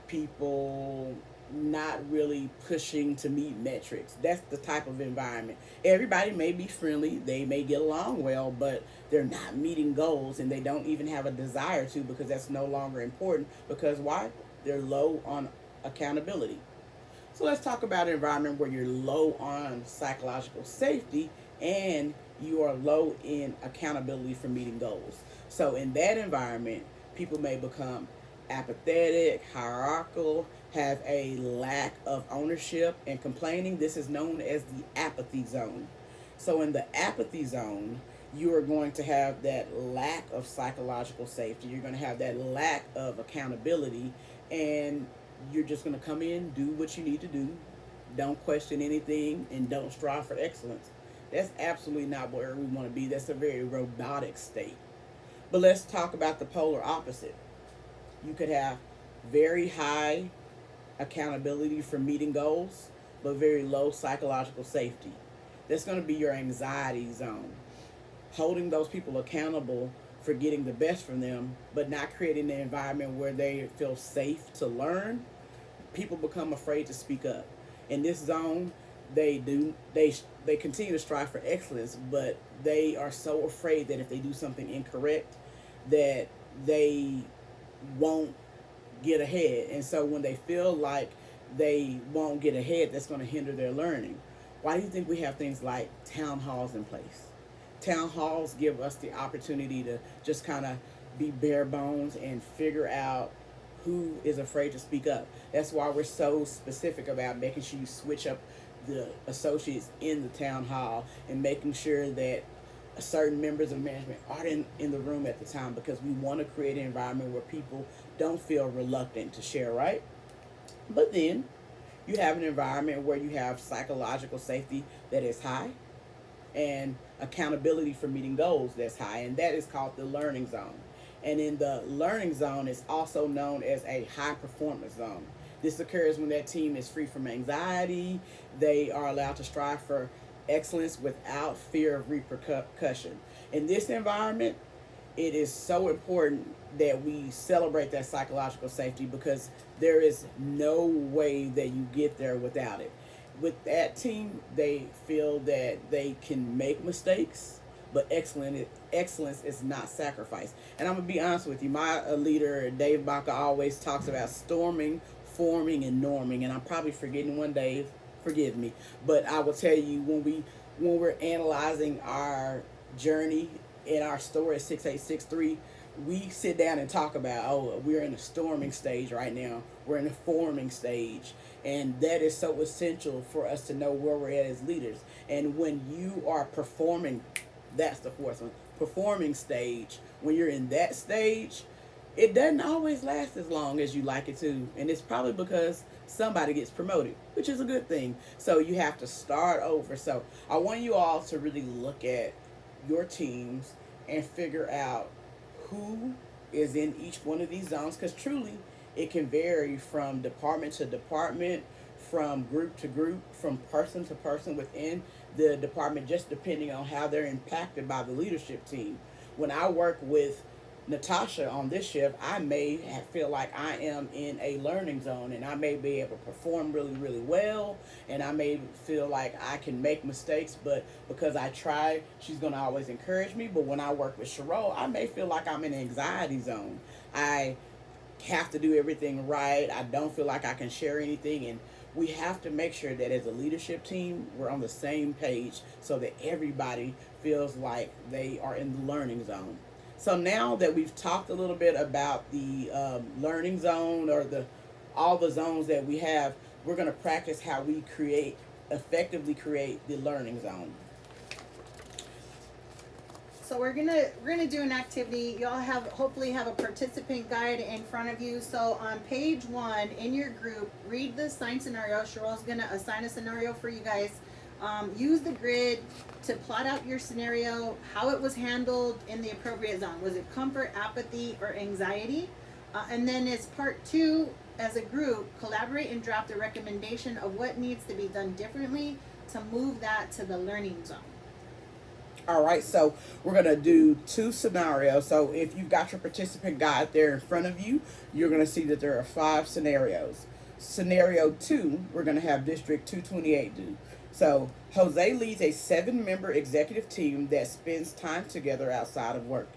people not really pushing to meet metrics. That's the type of environment. Everybody may be friendly, they may get along well, but they're not meeting goals, and they don't even have a desire to, because that's no longer important. Because why? They're low on accountability. So let's talk about an environment where you're low on psychological safety and you are low in accountability for meeting goals. So in that environment, people may become apathetic, hierarchical, have a lack of ownership and complaining. This is known as the apathy zone. So in the apathy zone, you are going to have that lack of psychological safety. You're going to have that lack of accountability, and you're just going to come in, do what you need to do, don't question anything, and don't strive for excellence. That's absolutely not where we want to be. That's a very robotic state. But let's talk about the polar opposite. You could have very high accountability for meeting goals, but very low psychological safety. That's going to be your anxiety zone. Holding those people accountable for getting the best from them, but not creating an environment where they feel safe to learn. People become afraid to speak up. In this zone, they continue to strive for excellence, but they are so afraid that if they do something incorrect, that they won't get ahead. And so when they feel like they won't get ahead, that's going to hinder their learning. Why do you think we have things like town halls in place? Town halls give us the opportunity to just kind of be bare bones and figure out who is afraid to speak up. That's why we're so specific about making sure you switch up the associates in the town hall and making sure that certain members of management aren't in the room at the time, because we want to create an environment where people don't feel reluctant to share, right? But then you have an environment where you have psychological safety that is high and accountability for meeting goals that's high, and that is called the learning zone. And in the learning zone, it's also known as a high performance zone. This occurs when that team is free from anxiety. They are allowed to strive for excellence without fear of repercussion. In this environment, it is so important that we celebrate that psychological safety, because there is no way that you get there without it. With that team, they feel that they can make mistakes, but excellence is not sacrifice. And I'm gonna be honest with you, my leader Dave Baca always talks about storming, forming, and norming. And I'm probably forgetting one, Dave. Forgive me, but I will tell you, when we're analyzing our journey in our store at 6863, we sit down and talk about, oh, we're in a storming stage right now. We're in a forming stage. And that is so essential for us to know where we're at as leaders. And when you are performing, that's the fourth one, performing stage. When you're in that stage, it doesn't always last as long as you like it to. And it's probably because somebody gets promoted, which is a good thing. So you have to start over. So I want you all to really look at your teams and figure out who is in each one of these zones, because truly it can vary from department to department, from group to group, from person to person within the department, just depending on how they're impacted by the leadership team. When I work with Natasha on this shift, I may feel like I am in a learning zone, and I may be able to perform really, really well, and I may feel like I can make mistakes, but because I try, she's going to always encourage me. But when I work with Cheryl, I may feel like I'm in an anxiety zone. I have to do everything right. I don't feel like I can share anything, and we have to make sure that as a leadership team, we're on the same page so that everybody feels like they are in the learning zone. So now that we've talked a little bit about the learning zone, or all the zones that we have, we're going to practice how we effectively create the learning zone. So we're gonna do an activity. Y'all hopefully have a participant guide in front of you. So on page 1 in your group, read the assigned scenario. Cheryl's gonna assign a scenario for you guys. Use the grid to plot out your scenario, how it was handled in the appropriate zone. Was it comfort, apathy, or anxiety? And then as part 2, as a group, collaborate and draft a recommendation of what needs to be done differently to move that to the learning zone. All right, so we're going to do 2 scenarios. So if you've got your participant guide there in front of you, you're going to see that there are 5 scenarios. Scenario 2, we're going to have District 228 do. So Jose leads a 7-member executive team that spends time together outside of work.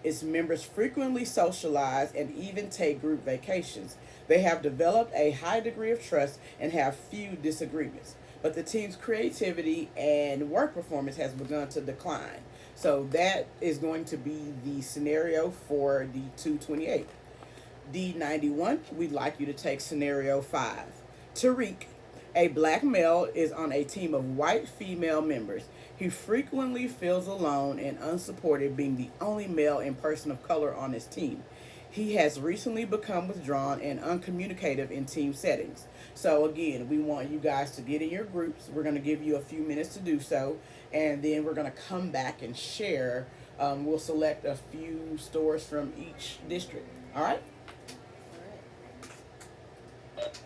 Its members frequently socialize and even take group vacations. They have developed a high degree of trust and have few disagreements. But the team's creativity and work performance has begun to decline. So that is going to be the scenario for the 228. D91, we'd like you to take scenario 5. Tariq, A black male is on a team of white female members. He frequently feels alone and unsupported, being the only male and person of color on his team. He has recently become withdrawn and uncommunicative in team settings. So, again, we want you guys to get in your groups. We're going to give you a few minutes to do so, and then we're going to come back and share. We'll select a few stores from each district. All right? All right.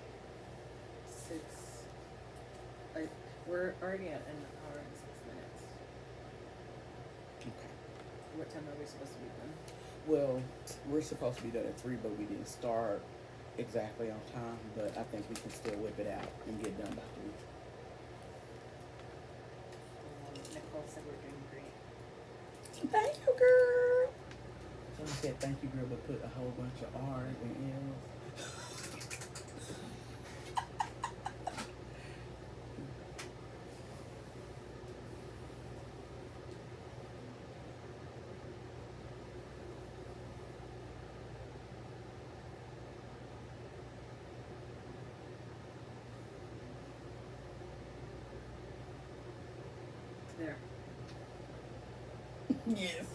Six. Like, we're already at an hour and 6 minutes. Okay. What time are we supposed to be done? Well, we're supposed to be done at 3, but we didn't start exactly on time. But I think we can still whip it out and get done by 3. Nicole said we're doing great. Thank you, girl. So I said thank you, girl, but put a whole bunch of R's and L's. There. Yes.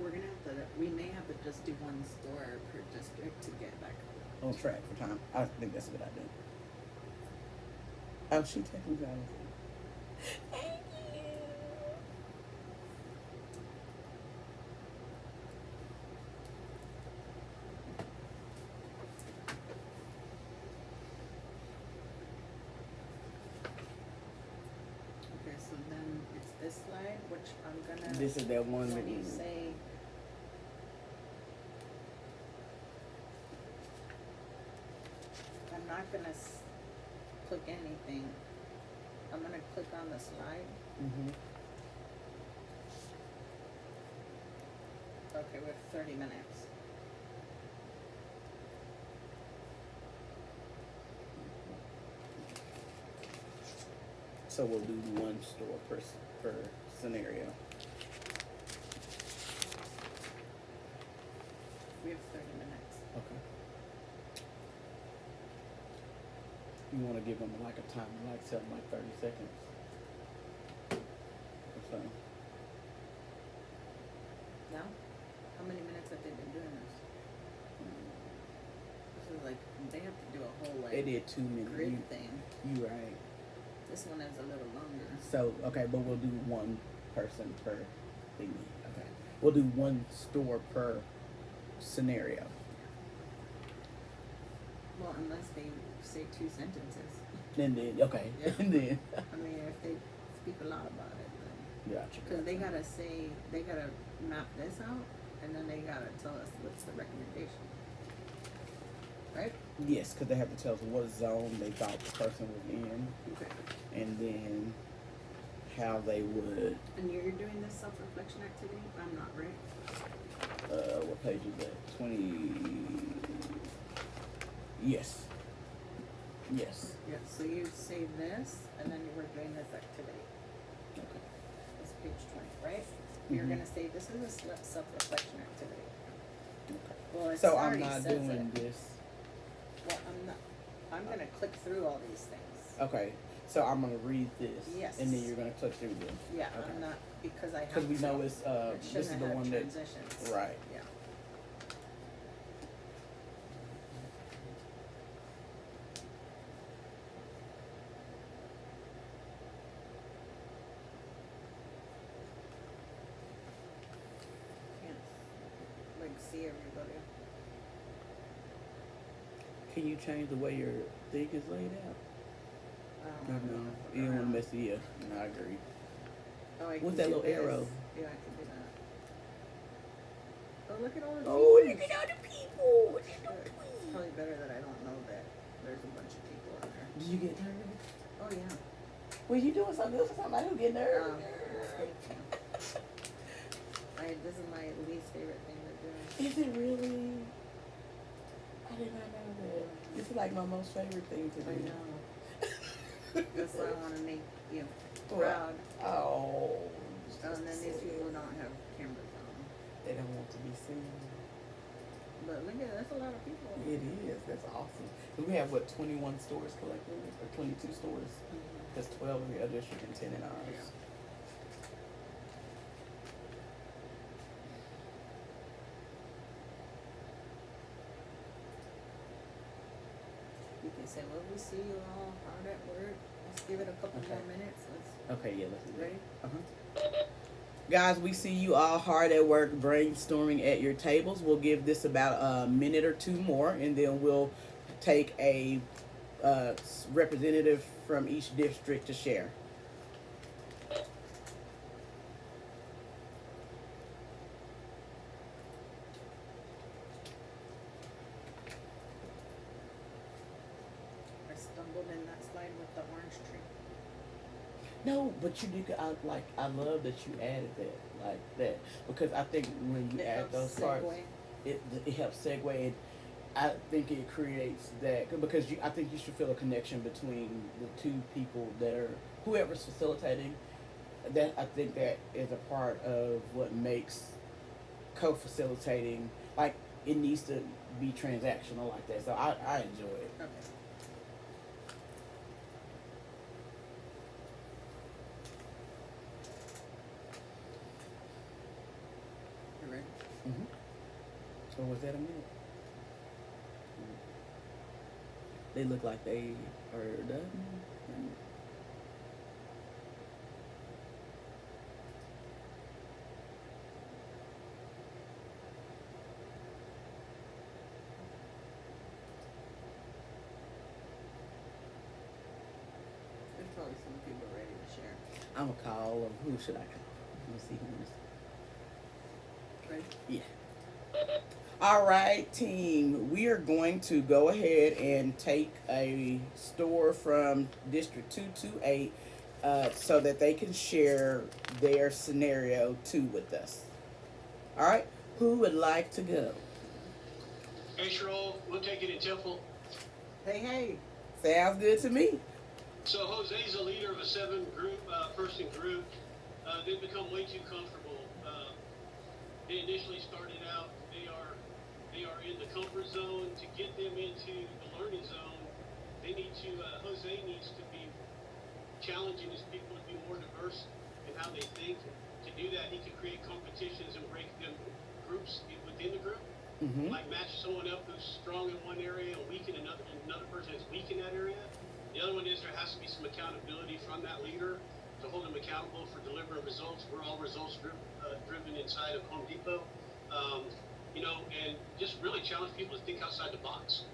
We're gonna have to. We may have to just do one store per district to get back. On track for time. I think that's a good idea. Oh, she texted me guys. Thank you. Okay, so then it's this slide, which I'm gonna. This is that one When that you say. I'm not gonna click anything. I'm gonna click on the slide. Mm-hmm. Okay, we have 30 minutes. So we'll do one store per scenario. We have 30 minutes. Okay. You want to give them like a time, like something like 30 seconds or something. Now? How many minutes have they been doing this? This is like, they have to do a whole like They did 2 minutes. grid thing. You right. This one is a little longer. So okay, but we'll do one person per thingy. Okay. We'll do one store per scenario. Well, unless they say 2 sentences. And then okay, Yeah. and then I mean, if they speak a lot about it, then. gotcha. Because they gotta say, they gotta map this out, and then they gotta tell us what's the recommendation. Right? Yes, because they have to tell us what zone they thought the person was in, Okay. and then how they would. And you're doing this self-reflection activity? I'm not, right? What page is that? 20. Yes. Yes. Yeah, so you say this, and then we're doing this activity. Okay. It's page 20, right? You're Mhm. gonna say, this is a self-reflection activity. Okay. Well, it So I'm already not says doing it. this. Well, I'm gonna click through all these things. Okay. So I'm gonna read this. Yes. And then you're gonna click through this. Yeah, Okay. I'm not, because I have Because we to. know it's It this is shouldn't the have one had that. transitions. Right. Yeah. Can't, like, see everybody. Can you change the way your thing is laid out? I No, don't know. you don't want to mess it. Yeah, no, I agree. Oh, I What's can that do little this. arrow? Yeah, I can do that. Oh, look at all the Oh, people. look at all the people. It's probably better that I don't know that there's a bunch of people in there. Did you get nervous? Oh, yeah. Well, you doing something good for somebody who get nervous. This is my least favorite thing to do. Is it really? I did not know that. This is like my most favorite thing to do. I know. That's why I want to make you What? proud. Oh. And then these people don't have cameras on. They don't want to be seen. But look at that's a lot of people. It is. That's awesome. And we have what 21 stores collectively, or 22 stores. That's 12 in the other district and 10 in ours. You can say, well, we see you all hard at work. Let's give it a couple Okay. more minutes. Let's Okay, yeah, let's do that. ready. Guys, we see you all hard at work brainstorming at your tables. We'll give this about a minute or two more, and then we'll take a representative from each district to share. I stumbled in that slide with the orange tree. No, but you did. I love that you added that, like that, because I think when you It add helps those parts, segue. it helps segue. And I think it creates that because I think you should feel a connection between the two people that are whoever's facilitating. That I think that is a part of what makes co-facilitating, like it needs to be transactional like that. So I enjoy it. Okay. You ready? Or was that a minute? They look like they are done. There's probably some people ready to share. I'm gonna call them. Who should I call? Let's see who's. Ready? Yeah. All right, team. We are going to go ahead and take a store from District 228 so that they can share their scenario 2 with us. All right. Who would like to go? Hey, Cheryl, we'll take it in Temple. Hey. Sounds good to me. So Jose's a leader of a 7-person group. They've become way too comfortable. They initially started out, they are in the comfort zone. To get them into the learning zone, Jose needs to be challenging his people to be more diverse in how they think. To do that, he can create competitions and break them groups within the group. Mm-hmm. Like match someone up who's strong in one area and weak in another person is weak in that area. The other one is there has to be some accountability from that leader to hold them accountable for delivering results. We're all results driven inside of Home Depot. And just really challenge people to think outside the box.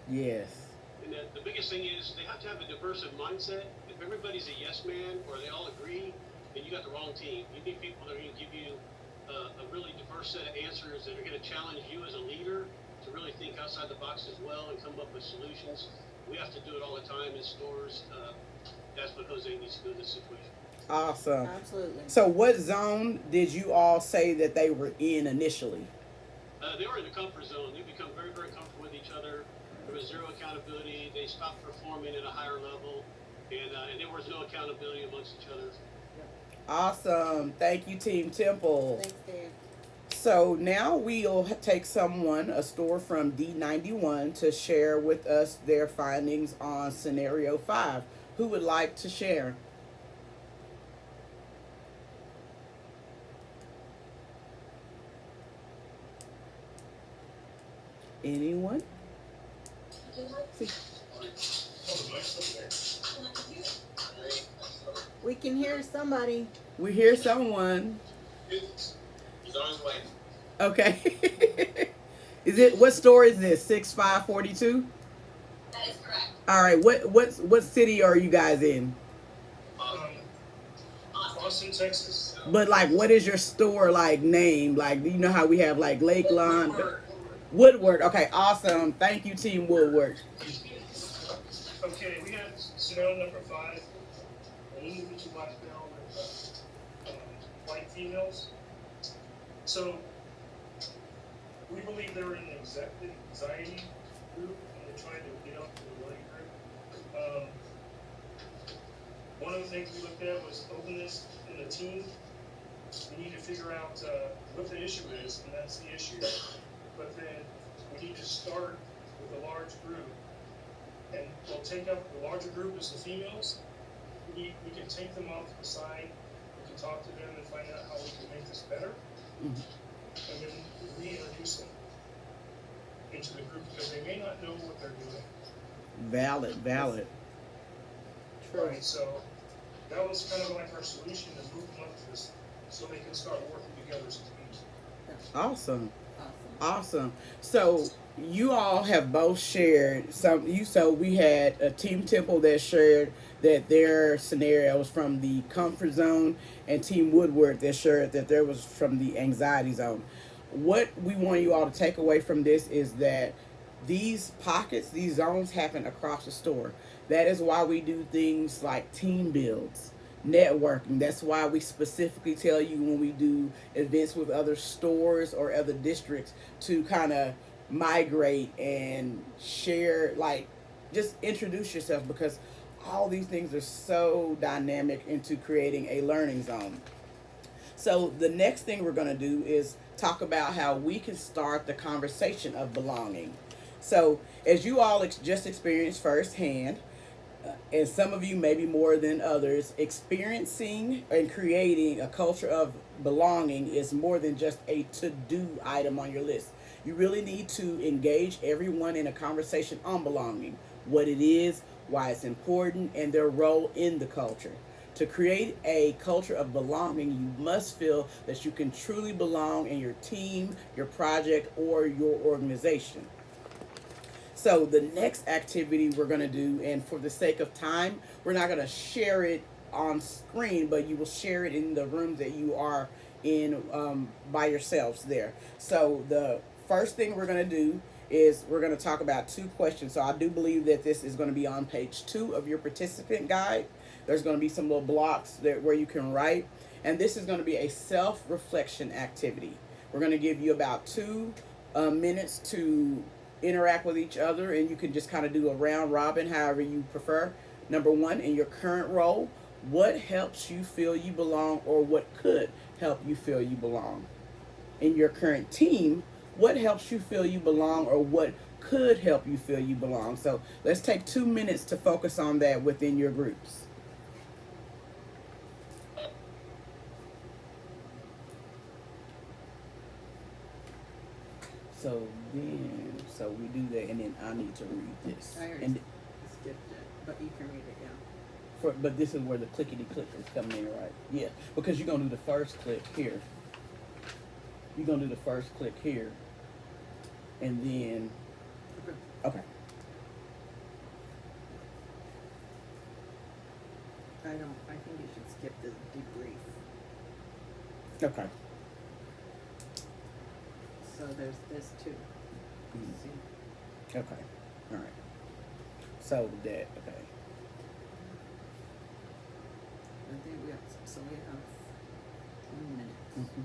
Yes. And the biggest thing is they have to have a diverse mindset. If everybody's a yes man or they all agree, then you got the wrong team. You need people that are going to give you a really diverse set of answers that are going to challenge you as a leader to really think outside the box as well and come up with solutions. We have to do it all the time in stores. That's what Jose needs to do in this situation. Awesome. Absolutely. So what zone did you all say that they were in initially? They were in the comfort zone. They become very, very comfortable with each other. There was zero accountability. They stopped performing at a higher level, and there was no accountability amongst each other. Awesome. Thank you, Team Temple. Thanks, Dave. So now we'll take a store from D91, to share with us their findings on scenario 5. Who would like to share? Anyone? We can hear somebody. We hear someone. He's on his way. Okay. What store is this? 6542? That is correct. All right. What city are you guys in? Austin, Texas. But like, what is your store like name? Like, do you know how we have like Lake Lawn? Woodward. Okay, awesome. Thank you, Team Woodward. Okay, we have scenario number 5. An individual black male with white females. So we believe they're in the anxiety group and they're trying to get up to the learning group. One of the things we looked at was openness in the team. We need to figure out what the issue is, and that's the issue. But then we need to start with a large group, and we'll take up the larger group is the females. We can take them off to the side. We can talk to them and find out how we can make this better, and then reintroduce them into the group because they may not know what they're doing. Valid. True. Right. So that was kind of like our solution to move them up to this, so they can start working together as teams. Awesome. Awesome. Awesome. So you all have both shared so we had a Team Temple that shared that their scenario was from the comfort zone, and Team Woodward that shared that there was from the anxiety zone. What we want you all to take away from this is that these pockets, these zones happen across the store. That is why we do things like team builds, networking. That's why we specifically tell you when we do events with other stores or other districts to kind of migrate and share, like, just introduce yourself, because all these things are so dynamic into creating a learning zone. So the next thing we're going to do is talk about how we can start the conversation of belonging. So as you all just experienced firsthand, and some of you maybe more than others, experiencing and creating a culture of belonging is more than just a to-do item on your list. You really need to engage everyone in a conversation on belonging, what it is, why it's important, and their role in the culture. To create a culture of belonging, you must feel that you can truly belong in your team, your project, or your organization. So the next activity we're going to do, and for the sake of time, we're not going to share it on screen, but you will share it in the room that you are in by yourselves there. So the first thing we're going to do is we're going to talk about 2 questions. So I do believe that this is going to be on page 2 of your participant guide. There's going to be some little blocks there where you can write. And this is going to be a self-reflection activity. We're going to give you about 2 minutes to interact with each other, and you can just kind of do a round robin however you prefer. Number 1, in your current role, what helps you feel you belong, or what could help you feel you belong? In your current team, what helps you feel you belong, or what could help you feel you belong? So let's take 2 minutes to focus on that within your groups. So we do that, and then I need to read this. I already And skipped it, but you can read it, yeah. but this is where the clickety click is coming in, right? Yeah, because you're gonna do the first click here. You're gonna do the first click here, and then okay. I think you should skip the debrief. Okay. So there's this too. Mhm. See? Okay. All right. So that okay. I think so we have 1 minute. Mm-hmm.